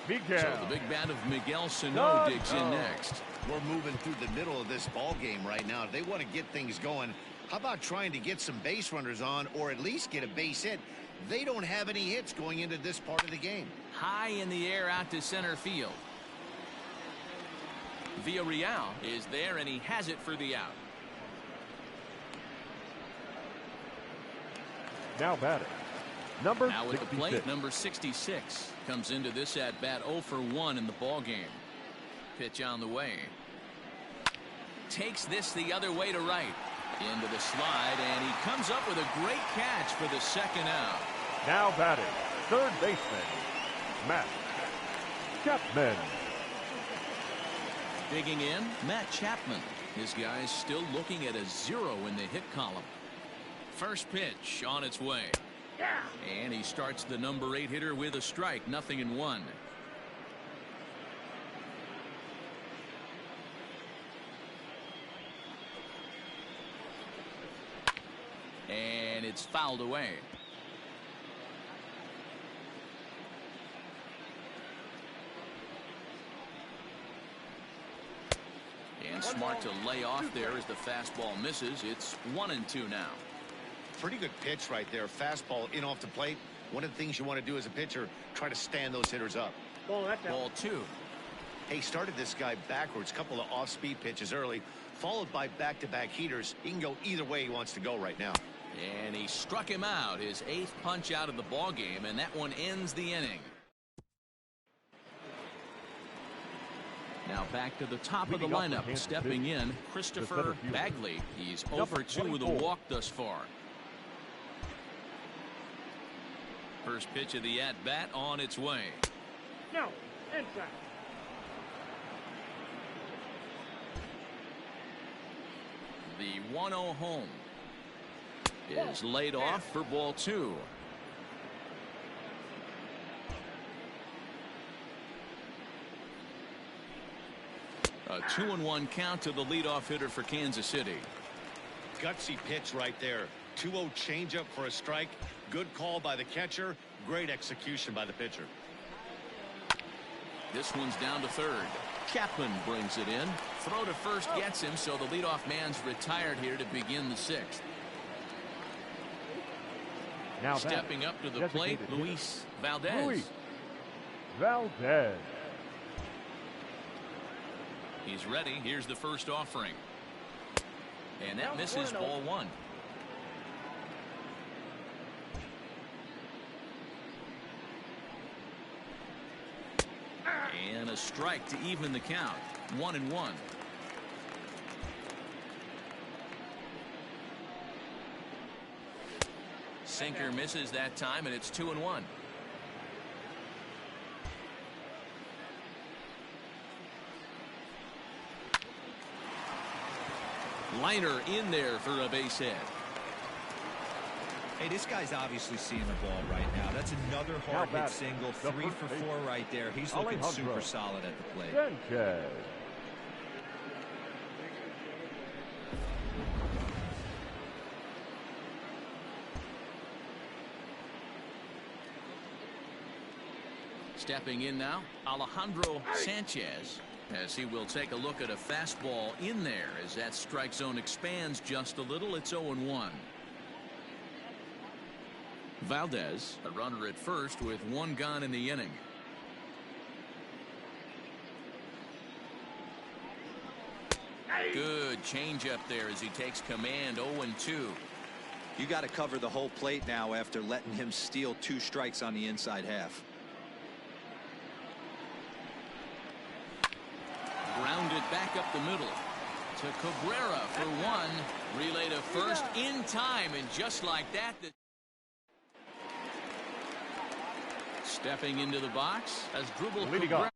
Miguel.
So the big bat of Miguel Sano digs in next.
We're moving through the middle of this ball game right now. If they want to get things going, how about trying to get some base runners on or at least get a base hit? They don't have any hits going into this part of the game.
High in the air out to center field. Villarreal is there, and he has it for the out.
Now batting. Number
now at
66.
the plate, number 66 comes into this at bat 0 for 1 in the ball game. Pitch on the way. Takes this the other way to right. Into the slide, and he comes up with a great catch for the second out.
Now batting, third baseman, Matt Chapman.
Digging in, Matt Chapman. This guy's still looking at a 0 in the hit column. First pitch on its way. And he starts the number 8 hitter with a strike, 0-1. And it's fouled away. And smart to lay off there as the fastball misses. It's 1-2 now.
Pretty good pitch right there. Fastball in off the plate. One of the things you want to do as a pitcher, try to stand those hitters up.
Ball 2.
Hey, started this guy backwards. Couple of off-speed pitches early, followed by back-to-back heaters. He can go either way he wants to go right now.
And he struck him out. His 8th punch out of the ball game, and that one ends the inning. Now back to the top of the lineup. Stepping in, Christopher Bagley. He's 0 for 2 with a walk thus far. First pitch of the at-bat on its way.
No, inside.
The 1-0 home is laid off for ball 2. A 2-1 count to the leadoff hitter for Kansas City.
Gutsy pitch right there. 2-0 changeup for a strike. Good call by the catcher. Great execution by the pitcher.
This one's down to third. Chapman brings it in. Throw to first gets him, so the leadoff man's retired here to begin the 6th.
Now
stepping up to the plate, Luis Valdez.
Luis Valdez.
He's ready. Here's the first offering. And that misses ball 1. And a strike to even the count. 1-1. Sinker misses that time, and it's 2-1. Liner in there for a base hit.
Hey, this guy's obviously seeing the ball right now. That's another hard hit single. 3 for 4 right there. He's looking super solid at the plate.
Sanchez.
Stepping in now, Alejandro Sanchez, as he will take a look at a fastball in there as that strike zone expands just a little. It's 0-1. Valdez, a runner at first with 1 gone in the inning. Good changeup there as he takes command. 0-2.
You got to cover the whole plate now after letting him steal 2 strikes on the inside half.
Grounded back up the middle to Cabrera for 1. Relay to first in time, and just like that. Stepping into the box as Dribble Cabrera.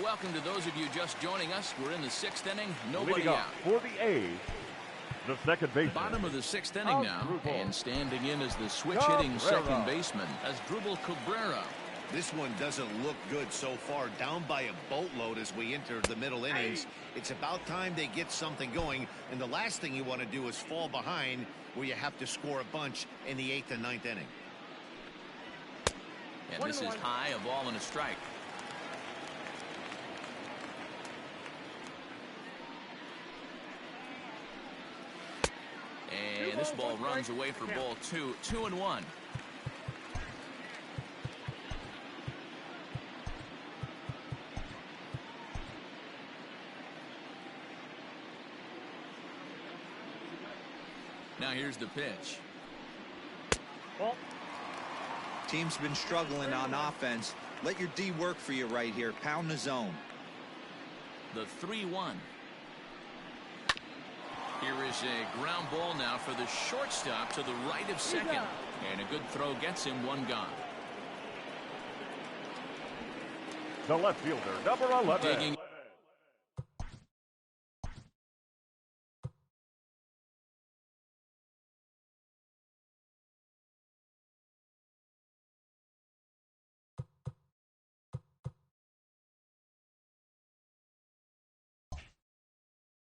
Welcome to those of you just joining us. We're in the 6th inning. Nobody out.
For the A's, the second baseman.
Bottom of the 6th inning now. And standing in as the switch-hitting second baseman as Dribble Cabrera.
This one doesn't look good so far. Down by a boatload as we enter the middle innings. It's about time they get something going. And the last thing you want to do is fall behind where you have to score a bunch in the 8th and 9th inning.
And this is high, a ball and a strike. And this ball runs away for ball 2. 2-1. Now here's the pitch.
Ball.
Team's been struggling on offense. Let your D work for you right here. Pound the zone.
The 3-1. Here is a ground ball now for the shortstop to the right of second. And a good throw gets him one gone.
The left fielder, number 11.
Digging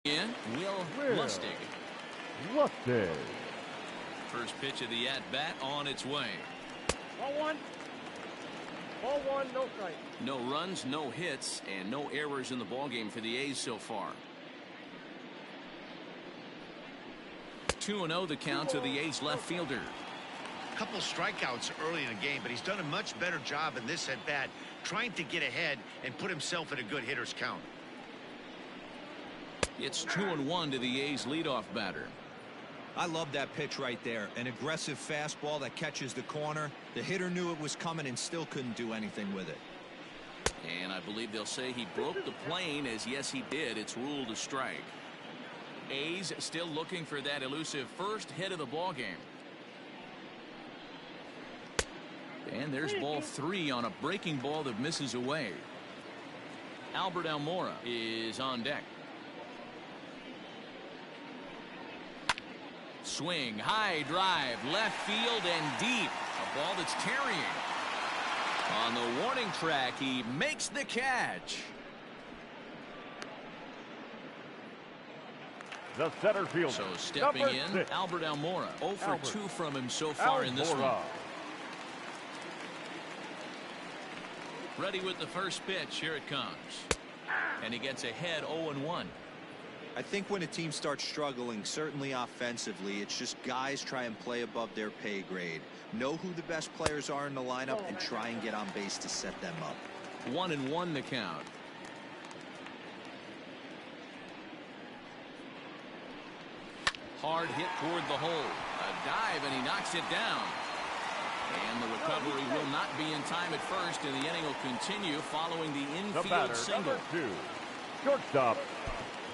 in, Will Lustig.
Lustig.
First pitch of the at-bat on its way.
Ball one. Ball one, no strike.
No runs, no hits, and no errors in the ballgame for the A's so far. 2-0 the count to the A's left fielder.
Couple strikeouts early in the game, but he's done a much better job in this at-bat, trying to get ahead and put himself in a good hitter's count.
It's 2-1 to the A's leadoff batter.
I love that pitch right there. An aggressive fastball that catches the corner. The hitter knew it was coming and still couldn't do anything with it.
And I believe they'll say he broke the plane, as yes he did. It's ruled a strike. A's still looking for that elusive first hit of the ballgame. And there's ball 3 on a breaking ball that misses away. Albert Almora is on deck. Swing, high drive, left field and deep. A ball that's carrying. On the warning track, he makes the catch.
The center fielder,
So stepping
number
in,
6.
Albert Almora. 0 for
Albert
2 from him so far in this one.
Almora.
Ready with the first pitch. Here it comes. And he gets ahead 0-1.
I think when a team starts struggling, certainly offensively, it's just guys try and play above their pay grade. Know who the best players are in the lineup and try and get on base to set them up.
1-1 the count. Hard hit toward the hole. A dive, and he knocks it down. And the recovery will not be in time at first, and the inning will continue following the
The
infield
batter,
single.
number 2. Shortstop,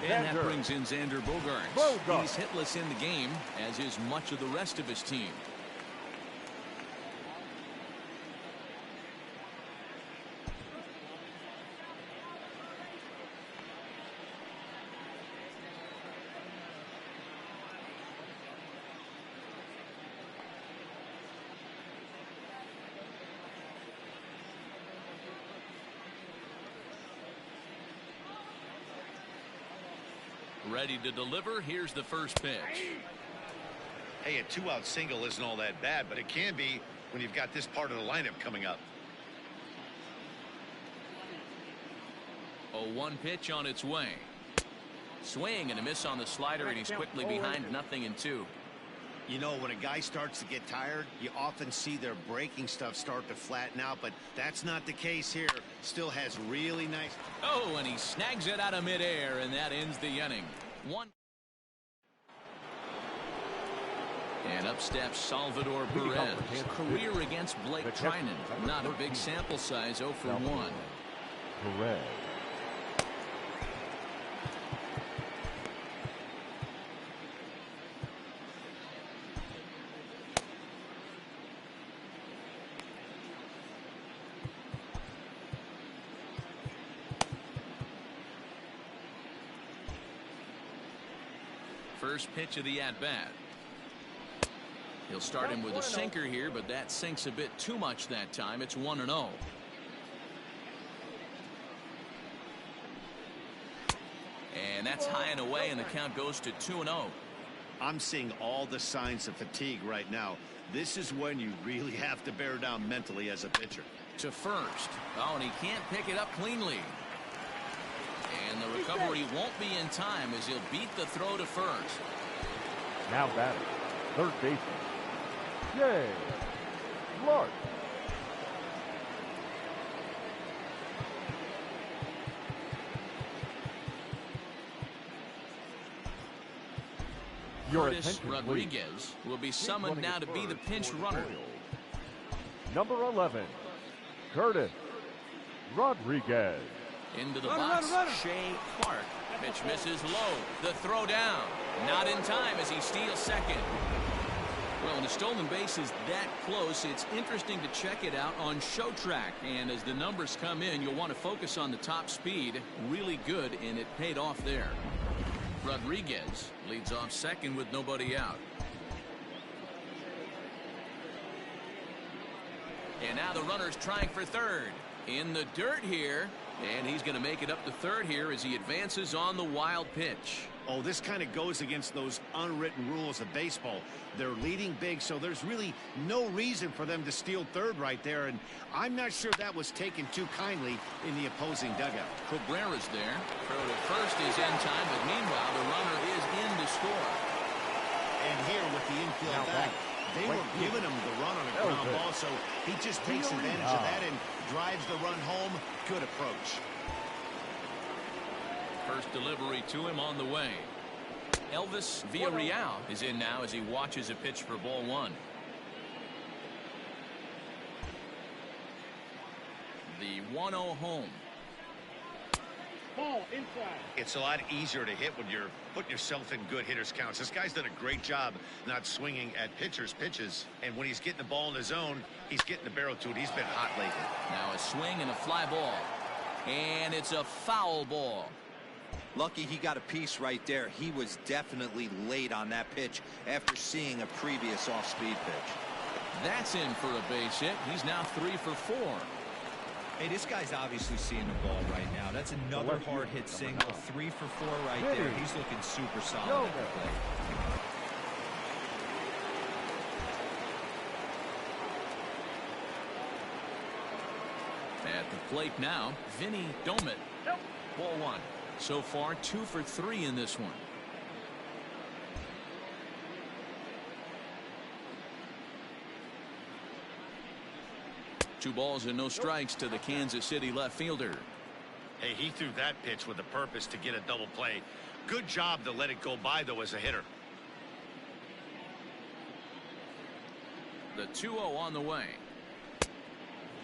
And that
Xander
brings in Xander Bogaerts.
Bogaerts.
He's hitless in the game, as is much of the rest of his team. Ready to deliver. Here's the first pitch.
Hey, a 2-out single isn't all that bad, but it can be when you've got this part of the lineup coming up.
0-1 pitch on its way. Swing and a miss on the slider, and he's quickly behind 0-2.
You know, when a guy starts to get tired, you often see their breaking stuff start to flatten out, but that's not the case here. Still has really nice.
Oh, and he snags it out of midair, and that ends the inning. And up steps Salvador Perez. Career against Blake Trinan. Not a big sample size, 0 for 1.
Perez.
First pitch of the at-bat. He'll start him with a sinker here, but that sinks a bit too much that time. It's 1-0. And that's high and away, and the count goes to 2-0.
I'm seeing all the signs of fatigue right now. This is when you really have to bear down mentally as a pitcher.
To first. Oh, and he can't pick it up cleanly. And the recovery won't be in time as he'll beat the throw to first.
Now batting, third baseman, Jay Clark. Your
Curtis
attention,
Rodriguez will be summoned now to be the pinch runner.
Number 11, Curtis Rodriguez.
Into the box, Shea Clark. Pitch misses low. The throw down. Not in time as he steals second. Well, when a stolen base is that close, it's interesting to check it out on Show Track. And as the numbers come in, you'll want to focus on the top speed. Really good, and it paid off there. Rodriguez leads off second with nobody out. And now the runner's trying for third. In the dirt here. And he's going to make it up to third here as he advances on the wild pitch.
Oh, this kind of goes against those unwritten rules of baseball. They're leading big, so there's really no reason for them to steal third right there. And I'm not sure that was taken too kindly in the opposing dugout.
Cabrera's there. Throw to first is in time, but meanwhile, the runner is in to score.
And here with the infield back, they were giving him the run on a ground ball, so he just takes advantage of that and drives the run home. Good approach.
First delivery to him on the way. Elvis Villarreal is in now as he watches a pitch for ball one. The 1-0 home.
Ball inside.
It's a lot easier to hit when you're putting yourself in good hitters' counts. This guy's done a great job not swinging at pitchers' pitches. And when he's getting the ball in his zone, he's getting the barrel to it. He's been hot lately.
Now a swing and a fly ball. And it's a foul ball.
Lucky he got a piece right there. He was definitely late on that pitch after seeing a previous off-speed pitch.
That's in for a base hit. He's now 3 for 4.
Hey, this guy's obviously seeing the ball right now. That's another hard hit single. 3 for 4 right there. He's looking super solid at the plate.
At the plate now, Vinny Domit. Ball one. So far, 2 for 3 in this one. Two balls and no strikes to the Kansas City left fielder.
Hey, he threw that pitch with a purpose to get a double play. Good job to let it go by, though, as a hitter.
The 2-0 on the way.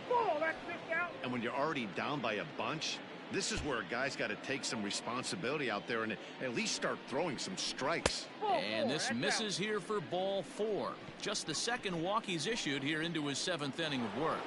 Ball, that's just out.
And when you're already down by a bunch, this is where a guy's got to take some responsibility out there and at least start throwing some strikes.
And this misses here for ball 4. Just the second walk he's issued here into his 7th inning of work.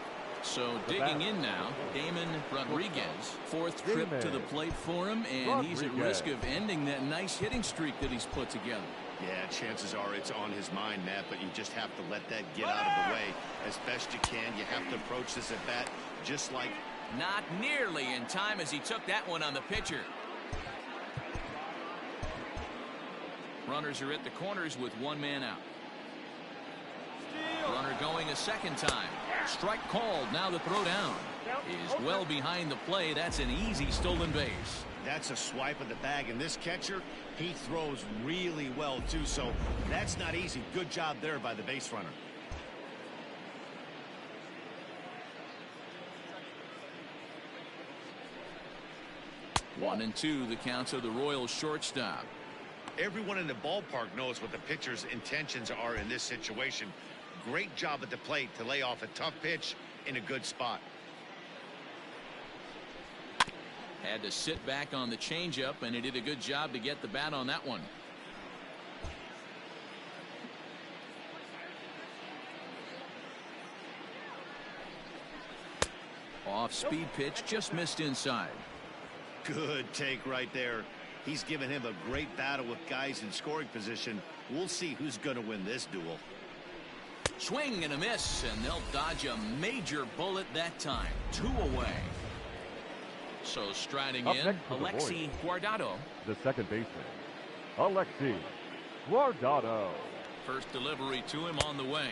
So digging in now, Damon Rodriguez. 4th trip to the plate for him, and he's at risk of ending that nice hitting streak that he's put together.
Yeah, chances are it's on his mind, Matt, but you just have to let that get out of the way as best you can. You have to approach this at bat just like...
Not nearly in time as he took that one on the pitcher. Runners are at the corners with one man out. Runner going a second time. Strike called. Now the throw down is well behind the play. That's an easy stolen base.
That's a swipe of the bag, and this catcher, he throws really well too, so that's not easy. Good job there by the base runner.
One and two, the counts of the Royals shortstop.
Everyone in the ballpark knows what the pitcher's intentions are in this situation. Great job at the plate to lay off a tough pitch in a good spot.
Had to sit back on the changeup, and he did a good job to get the bat on that one. Off-speed pitch, just missed inside.
Good take right there. He's given him a great battle with guys in scoring position. We'll see who's going to win this duel.
Swing and a miss, and they'll dodge a major bullet that time. 2 away. So striding
Up
in, Alexi Guardado.
The second baseman, Alexi Guardado.
First delivery to him on the way.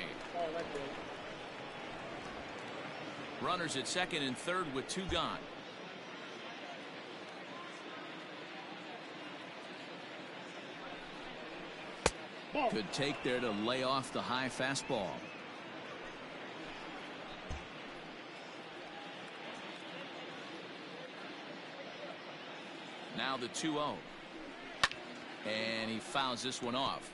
Runners at second and third with 2 gone. Good take there to lay off the high fastball. Now the 2-0. And he fouls this one off.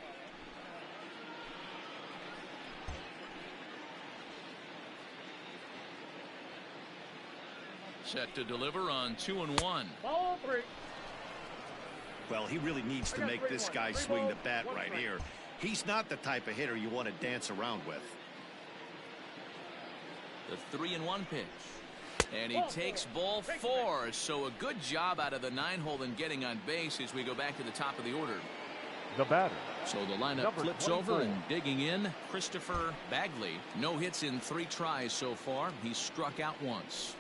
Set to deliver on 2-1.
Ball 3.
Well, he really needs to make this guy swing the bat right here. He's not the type of hitter you want to dance around with.
The 3-1 pitch. And he takes ball 4. So a good job out of the 9-hole in getting on base as we go back to the top of the order.
The batter.
So the lineup flips over and digging in. Christopher Bagley. No hits in 3 tries so far. He's struck out once.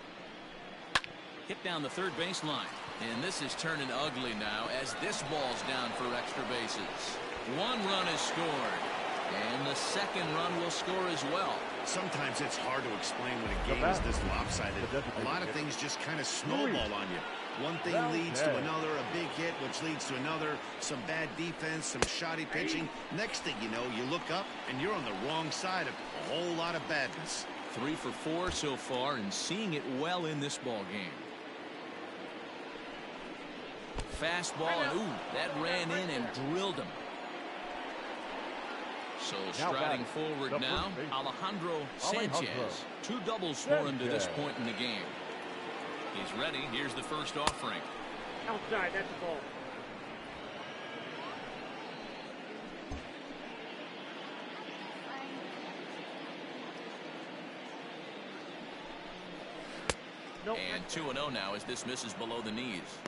Hit down the third baseline. And this is turning ugly now as this ball's down for extra bases. 1 run is scored. And the second run will score as well.
Sometimes it's hard to explain when a game is this lopsided. A lot of things just kind of snowball on you. One thing leads to another, a big hit, which leads to another, some bad defense, some shoddy pitching. Next thing you know, you look up and you're on the wrong side of a whole lot of badness.
3 for 4 so far and seeing it well in this ball game. Fastball, and ooh, that ran in and drilled him. So striding forward now, Alejandro Sanchez. 2 doubles for him to this point in the game. He's ready. Here's the first offering.
Outside, that's a ball.
And 2-0 now as this misses below the knees.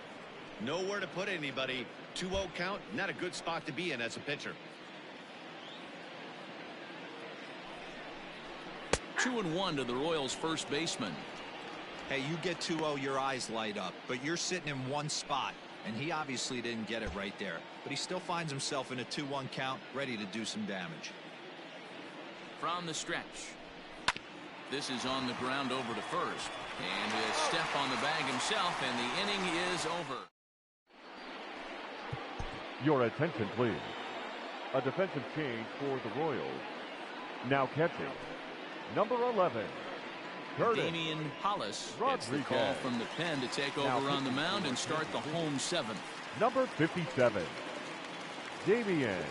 Nowhere to put anybody. 2-0 count, not a good spot to be in as a pitcher.
2-1 to the Royals' first baseman.
Hey, you get 2-0, your eyes light up, but you're sitting in one spot, and he obviously didn't get it right there. But he still finds himself in a 2-1 count, ready to do some damage.
From the stretch. This is on the ground over to first. And he'll step on the bag himself, and the inning is over.
Your attention, please. A defensive change for the Royals. Now catching, number 11, Curtis
Damian Hollis gets the call from the pen to take over on the mound and start the home 7th.
Number 57, Damian.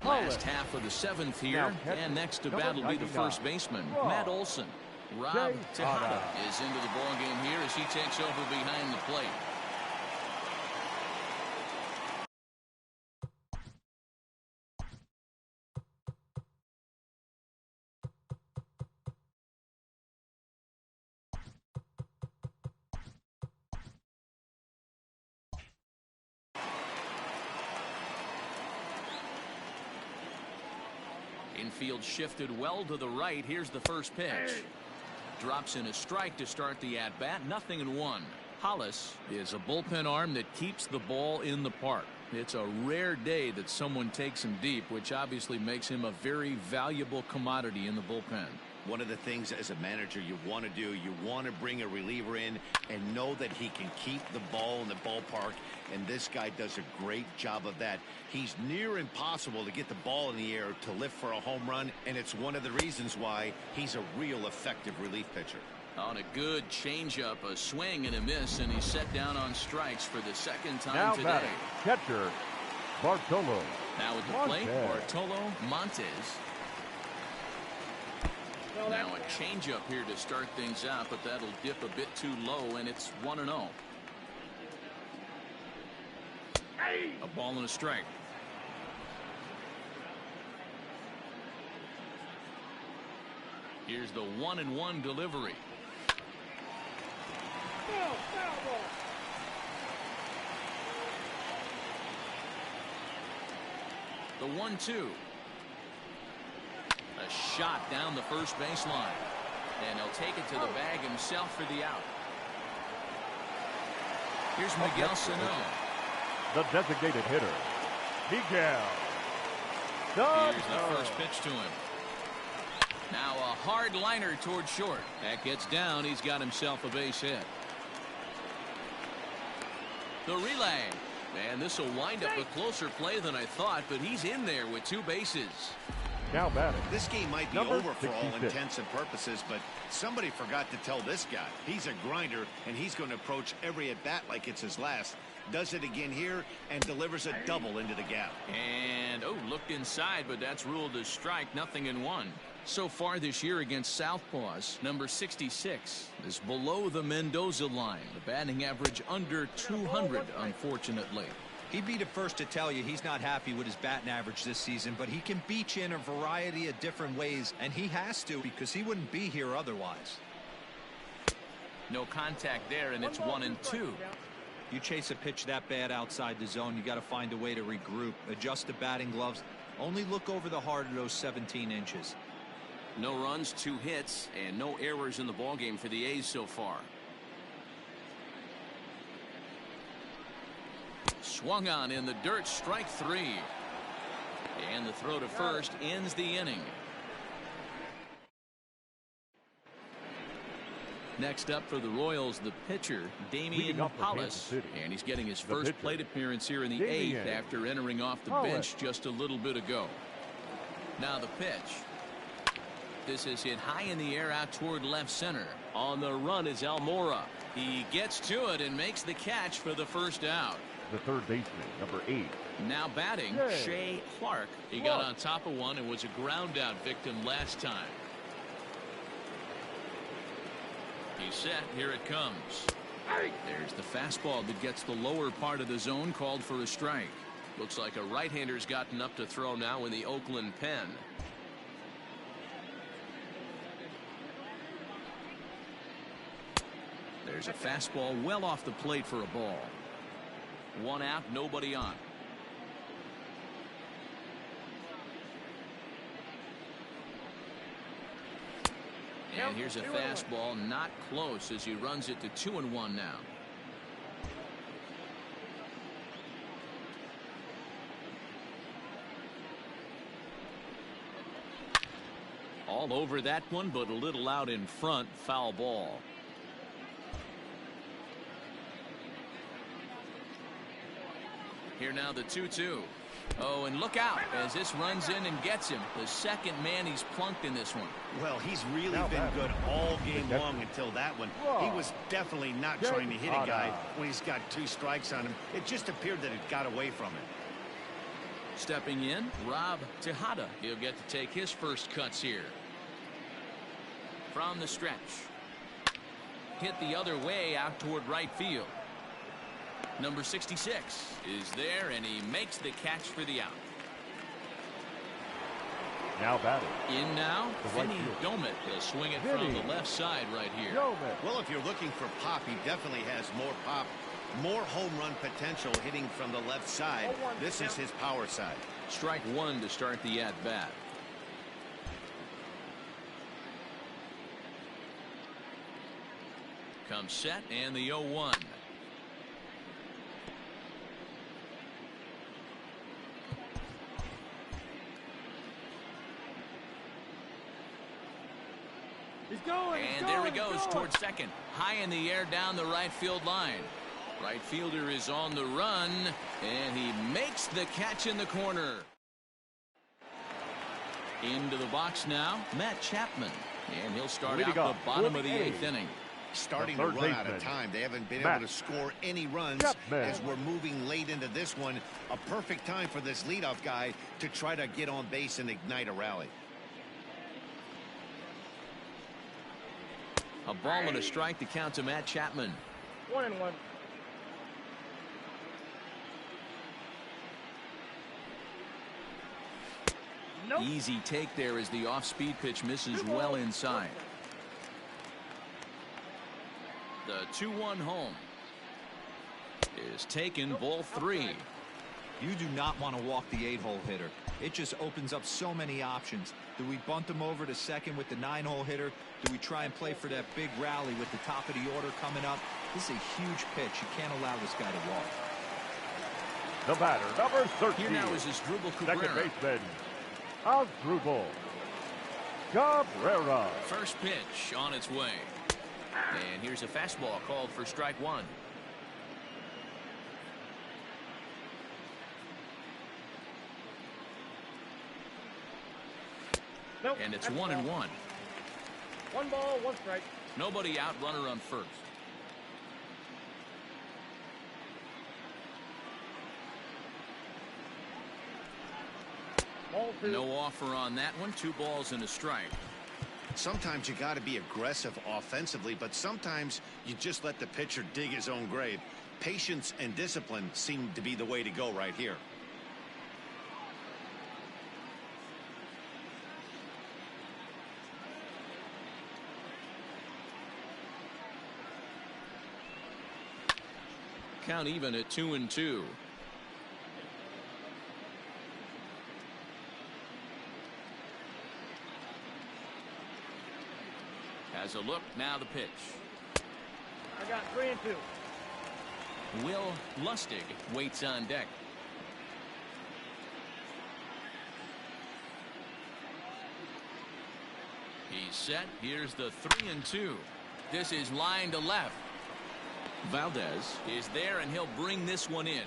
Last half of the 7th here, and next to bat will be the first baseman, Matt Olson. Rob Tejada is into the ball game here as he takes over behind the plate. Infield shifted well to the right. Here's the first pitch. Drops in a strike to start the at-bat. 0-1. Hollis is a bullpen arm that keeps the ball in the park. It's a rare day that someone takes him deep, which obviously makes him a very valuable commodity in the bullpen.
One of the things as a manager you want to do, you want to bring a reliever in and know that he can keep the ball in the ballpark, and this guy does a great job of that. He's near impossible to get the ball in the air to lift for a home run, and it's one of the reasons why he's a real effective relief pitcher.
On a good changeup, a swing and a miss, and he's set down on strikes for the second time
now
today.
Batting, catcher, Bartolo.
Now at the plate, Bartolo Montes. Now a changeup here to start things out, but that'll dip a bit too low, and it's 1-0. A ball and a strike. Here's the 1-1 delivery. The 1-2. A shot down the first baseline. And he'll take it to the bag himself for the out. Here's Miguel Sano.
The designated hitter, Miguel.
Here's the first pitch to him. Now a hard liner towards short. That gets down. He's got himself a base hit. The relay. And this will wind up a closer play than I thought, but he's in there with 2 bases.
Now batting.
This game might be
Number
over for all
66.
intents and purposes, but somebody forgot to tell this guy. He's a grinder, and he's going to approach every at-bat like it's his last. Does it again here and delivers a double into the gap.
And, oh, looked inside, but that's ruled as strike. Nothing in 1. So far this year against Southpaws, number 66 is below the Mendoza line. The batting average under 200, unfortunately.
He'd be the first to tell you he's not happy with his batting average this season, but he can beat you in a variety of different ways, and he has to because he wouldn't be here otherwise.
No contact there, and it's 1-2.
You chase a pitch that bad outside the zone, you got to find a way to regroup, adjust the batting gloves, only look over the heart of those 17 inches.
No runs, 2 hits, and no errors in the ballgame for the A's so far.
Swung on in the dirt, strike 3. And the throw to first ends the inning. Next up for the Royals, the pitcher, Damian Hollis. And he's getting his first plate appearance here in the 8th after entering off the bench just a little bit ago. Now the pitch. This is hit high in the air out toward left center. On the run is Almora. He gets to it and makes the catch for the first out.
The third baseman, number 8.
Now batting, Shea Clark. He got on top of one and was a ground out victim last time. He's set. Here it comes. There's the fastball that gets the lower part of the zone, called for a strike. Looks like a right-hander's gotten up to throw now in the Oakland pen. There's a fastball well off the plate for a ball. 1 out, nobody on. And here's a fastball not close as he runs it to 2-1 now. All over that one, but a little out in front. Foul ball. Here now the 2-2. Oh, and look out as this runs in and gets him. The second man he's plunked in this one.
Well, he's really been good all game long until that one. He was definitely not trying to hit a guy when he's got 2 strikes on him. It just appeared that it got away from him.
Stepping in, Rob Tejada. He'll get to take his first cuts here. From the stretch. Hit the other way out toward right field. Number 66 is there, and he makes the catch for the out.
Now batting.
In now, Vinny Domet. He'll swing it from the left side right here.
Well, if you're looking for pop, he definitely has more pop, more home run potential hitting from the left side. This is his power side.
Strike 1 to start the at-bat. Comes set, and the 0-1. And there he goes towards second. High in the air down the right field line. Right fielder is on the run, and he makes the catch in the corner. Into the box now, Matt Chapman. And he'll start out the bottom of the 8th inning.
Starting to run out of time. They haven't been able to score any runs as we're moving late into this one. A perfect time for this leadoff guy to try to get on base and ignite a rally.
A ball and a strike to count to Matt Chapman.
1-1. Nope.
Easy take there as the off-speed pitch misses well inside. The 2-1 home is taken, ball 3.
You do not want to walk the 8-hole hitter. It just opens up so many options. Do we bunt him over to second with the 9-hole hitter? Do we try and play for that big rally with the top of the order coming up? This is a huge pitch. You can't allow this guy to walk.
The batter, number 13.
Here now is Asdrubal Cabrera.
Second baseman, Asdrubal Cabrera.
First pitch on its way. And here's a fastball called for strike one.
Nope,
And it's
that's
1-1.
One ball, one strike.
Nobody out, runner on first.
Ball two.
No offer on that one. 2 balls and a strike.
Sometimes you got to be aggressive offensively, but sometimes you just let the pitcher dig his own grave. Patience and discipline seem to be the way to go right here.
Count even at 2-2. Has a look, now the pitch.
I got 3 and 2.
Will Lustig waits on deck. He's set. Here's the 3-2. This is line to left. Valdez is there, and he'll bring this one in.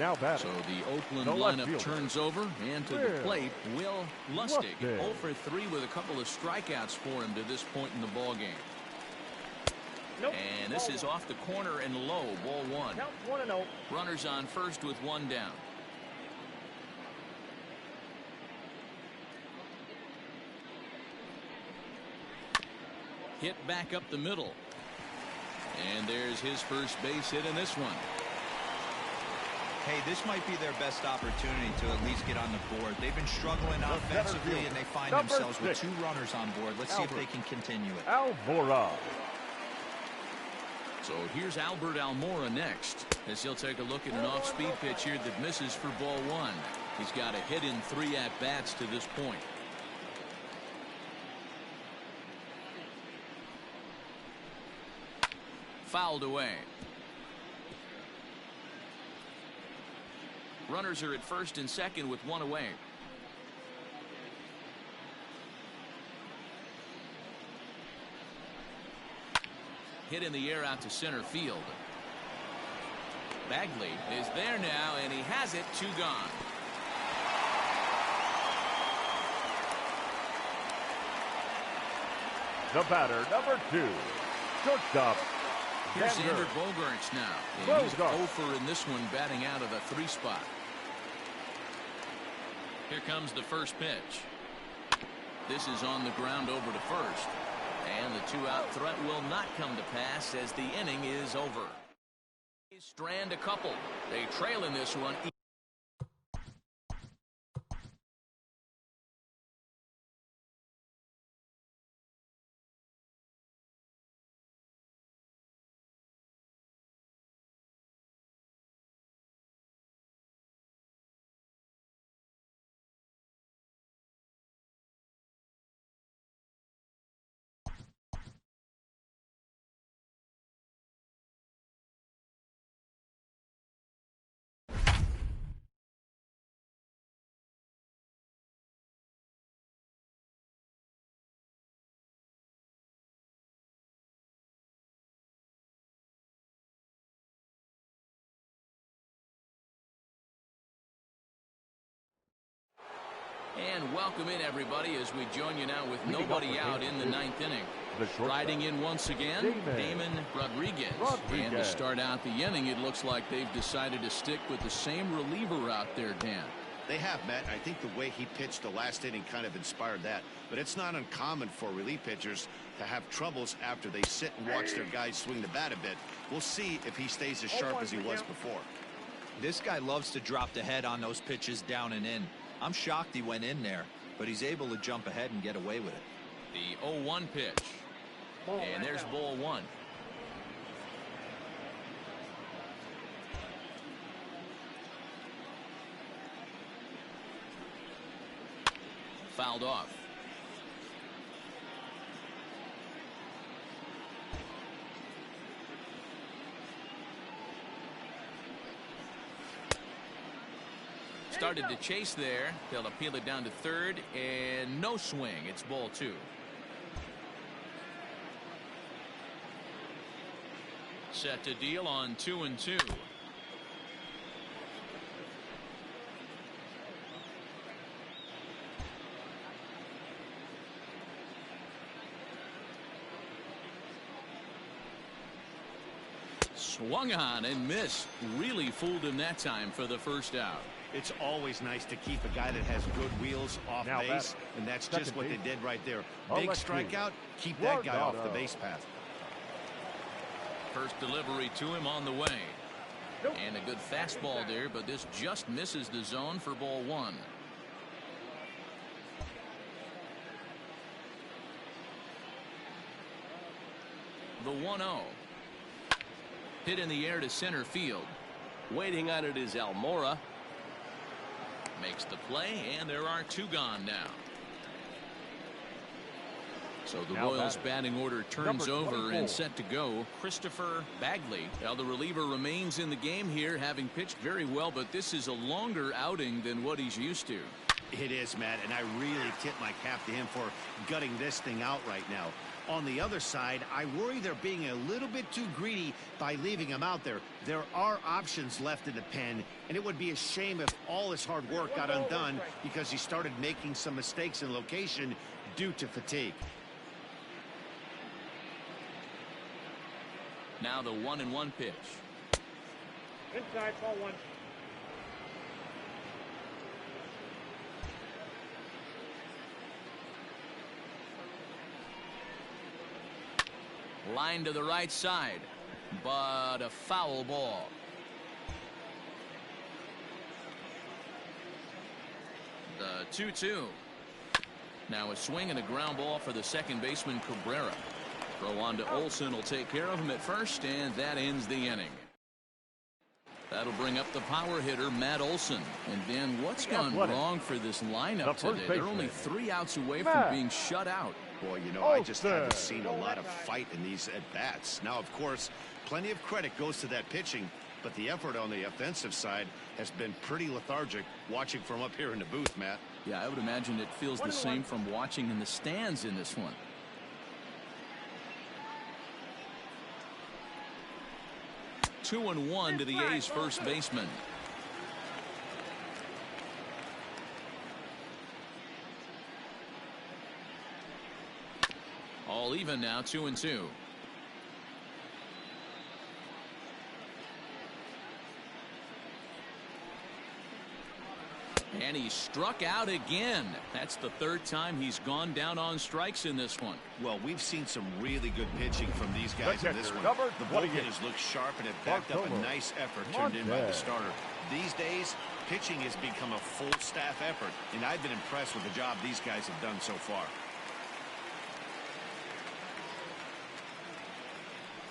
Now batting.
So the Oakland
No left
lineup
fielder.
turns over, and to the
Will
plate, Will Lustig.
Lustig.
0 for 3 with a couple of strikeouts for him to this point in the ball game.
Nope.
And this
Ball
is
one.
off the corner and low, ball 1.
Count 1-0.
Runners on first with 1 down. Hit back up the middle. And there's his first base hit in this one.
Hey, this might be their best opportunity to at least get on the board. They've been struggling offensively, and they find
Number
themselves with
6.
2 runners on board. Let's see if they can continue it.
Almora.
So here's Albert Almora next, as he'll take a look at an off-speed pitch here that misses for ball 1. He's got a hit in 3 at-bats to this point. Fouled away. Runners are at first and second with 1 away. Hit in the air out to center field. Bagley is there now, and he has it. 2 gone.
The batter, number 2. Shortstop.
Here's
Xander
Xander Bogaerts now. And he's
Bogaerts.
0 for in this one, batting out of the 3 spot. Here comes the first pitch. This is on the ground over to first. And the 2-out threat will not come to pass as the inning is over. They strand a couple. They trail in this one. And welcome in, everybody, as we join you now with nobody out in the 9th inning. Riding in once again, Damon Rodriguez. And to start out the inning, it looks like they've decided to stick with the same reliever out there, Dan.
They have, Matt. I think the way he pitched the last inning kind of inspired that. But it's not uncommon for relief pitchers to have troubles after they sit and watch their guys swing the bat a bit. We'll see if he stays as sharp as he was before.
This guy loves to drop the head on those pitches down and in. I'm shocked he went in there, but he's able to jump ahead and get away with it.
The 0-1 pitch. And there's ball 1. fouled off. Started to chase there. They'll appeal it down to third, and no swing. It's ball 2. Set to deal on 2-2. Swung on and missed. Really fooled him that time for the first out.
It's always nice to keep a guy that has good wheels off
Now
base, and that's just what they did right there. Big strikeout, keep that guy off the base path.
First delivery to him on the way. And a good fastball there, but this just misses the zone for ball 1. The 1-0. Hit in the air to center field.
Waiting on it is Almora.
Makes the play, and there are 2 gone now. So the Royals batting order turns over and set to go. Christopher Bagley. Now the reliever remains in the game here, having pitched very well, but this is a longer outing than what he's used to.
It is, Matt, and I really tip my cap to him for gutting this thing out right now. On the other side, I worry they're being a little bit too greedy by leaving him out there. There are options left in the pen, and it would be a shame if all his hard work got undone because he started making some mistakes in location due to fatigue.
Now the 1-1 pitch.
Inside, ball 1.
Line to the right side, but a foul ball. The 2-2. Now a swing and a ground ball for the second baseman Cabrera. Throw on to Olsen will take care of him at first, and that ends the inning. That'll bring up the power hitter, Matt Olson. And then what's gone wrong for this lineup today? They're only 3 outs away from being shut out.
Boy, you know, I just haven't seen a lot of fight in these at-bats. Now, of course, plenty of credit goes to that pitching, but the effort on the offensive side has been pretty lethargic watching from up here in the booth, Matt.
Yeah, I would imagine it feels the same from watching in the stands in this one. Two and one to the A's first baseman. All even now, 2-2. And he struck out again. That's the 3rd time he's gone down on strikes in this one.
Well, we've seen some really good pitching from these guys in this one. The bullhitters look sharp and have backed up a nice effort turned in by the starter. These days, pitching has become a full staff effort, and I've been impressed with the job these guys have done so far.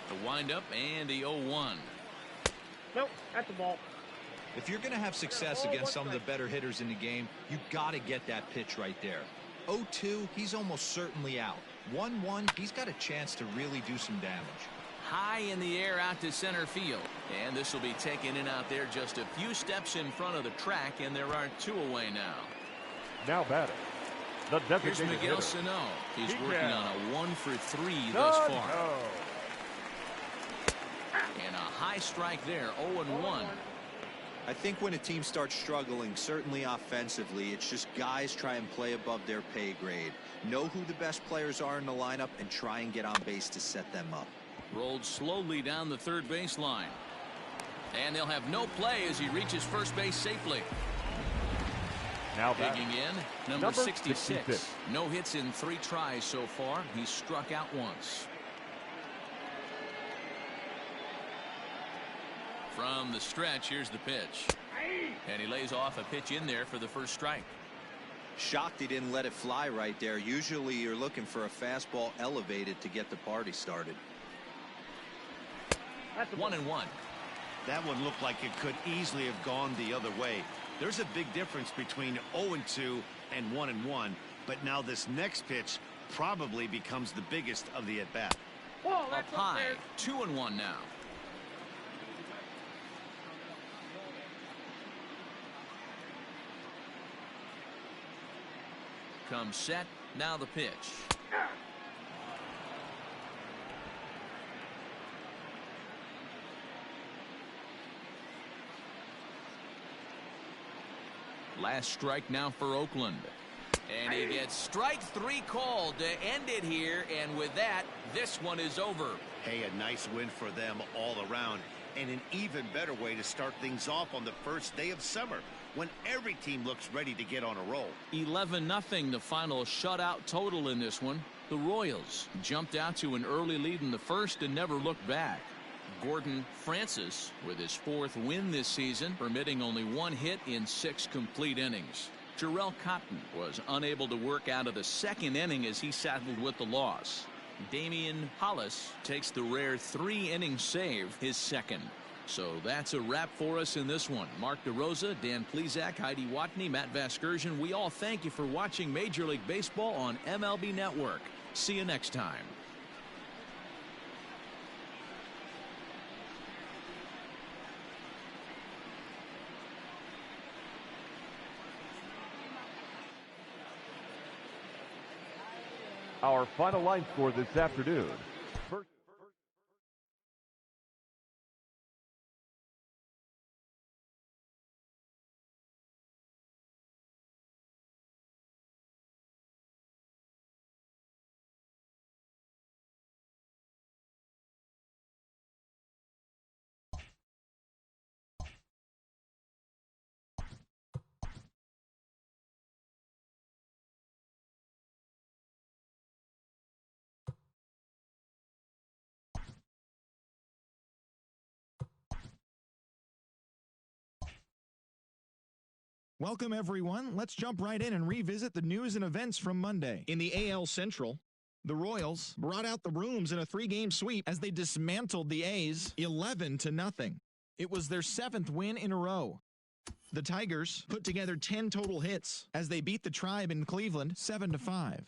The windup and the 0-1.
Nope, that's the ball.
If you're going to have success against some of the better hitters in the game, you got to get that pitch right there. 0-2, he's almost certainly out. 1-1, he's got a chance to really do some damage.
High in the air out to center field. And this will be taken in out there just a few steps in front of the track, and there are 2 away now.
Now batting, the
Here's
designated
Miguel
hitter.
Sano. He's working on a 1 for 3 thus far. And a high strike there, 0-1.
I think when a team starts struggling, certainly offensively, it's just guys try and play above their pay grade. Know who the best players are in the lineup and try and get on base to set them up.
Rolled slowly down the third baseline. And they'll have no play as he reaches first base safely.
Now
Digging
batting,
in, number 66. No hits in 3 tries so far. He's struck out once. From the stretch, here's the pitch. And he lays off a pitch in there for the first strike.
Shocked he didn't let it fly right there. Usually you're looking for a fastball elevated to get the party started.
1-1.
That one looked like it could easily have gone the other way. There's a big difference between 0-2 and 1-1. But now this next pitch probably becomes the biggest of the at-bat.
Up high, 2-1 now. Comes set, now the pitch. Last strike now for Oakland. And he gets strike 3 called to end it here, and with that, this one is over.
Hey, a nice win for them all around, and an even better way to start things off on the first day of summer, when every team looks ready to get on a roll.
11-0 the final shutout total in this one. The Royals jumped out to an early lead in the first and never looked back. Gordon Francis with his 4th win this season, permitting only 1 hit in 6 complete innings. Jarrell Cotton was unable to work out of the 2nd inning as he saddled with the loss. Damian Hollis takes the rare 3-inning save, his 2nd. So that's a wrap for us in this one. Mark DeRosa, Dan Plesac, Heidi Watney, Matt Vasgersian, we all thank you for watching Major League Baseball on MLB Network. See you next time.
Our final line score this afternoon. First
Welcome, everyone. Let's jump right in and revisit the news and events from Monday. In the AL Central, the Royals brought out the brooms in a 3-game sweep as they dismantled the A's 11-0. It was their 7th win in a row. The Tigers put together 10 total hits as they beat the Tribe in Cleveland 7-5.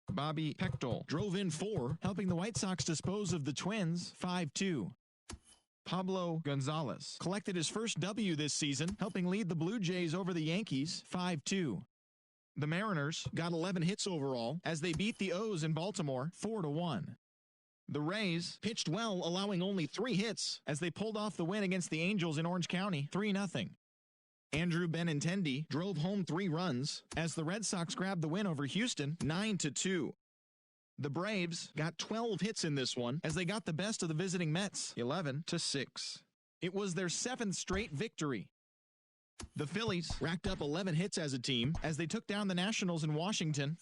Bobby Pechtel drove in 4, helping the White Sox dispose of the Twins 5-2. Pablo Gonzalez collected his first W this season, helping lead the Blue Jays over the Yankees 5-2. The Mariners got 11 hits overall as they beat the O's in Baltimore 4-1. The Rays pitched well, allowing only 3 hits as they pulled off the win against the Angels in Orange County 3-0. Andrew Benintendi drove home 3 runs as the Red Sox grabbed the win over Houston 9-2. The Braves got 12 hits in this one as they got the best of the visiting Mets 11-6. It was their 7th straight victory. The Phillies racked up 11 hits as a team as they took down the Nationals in Washington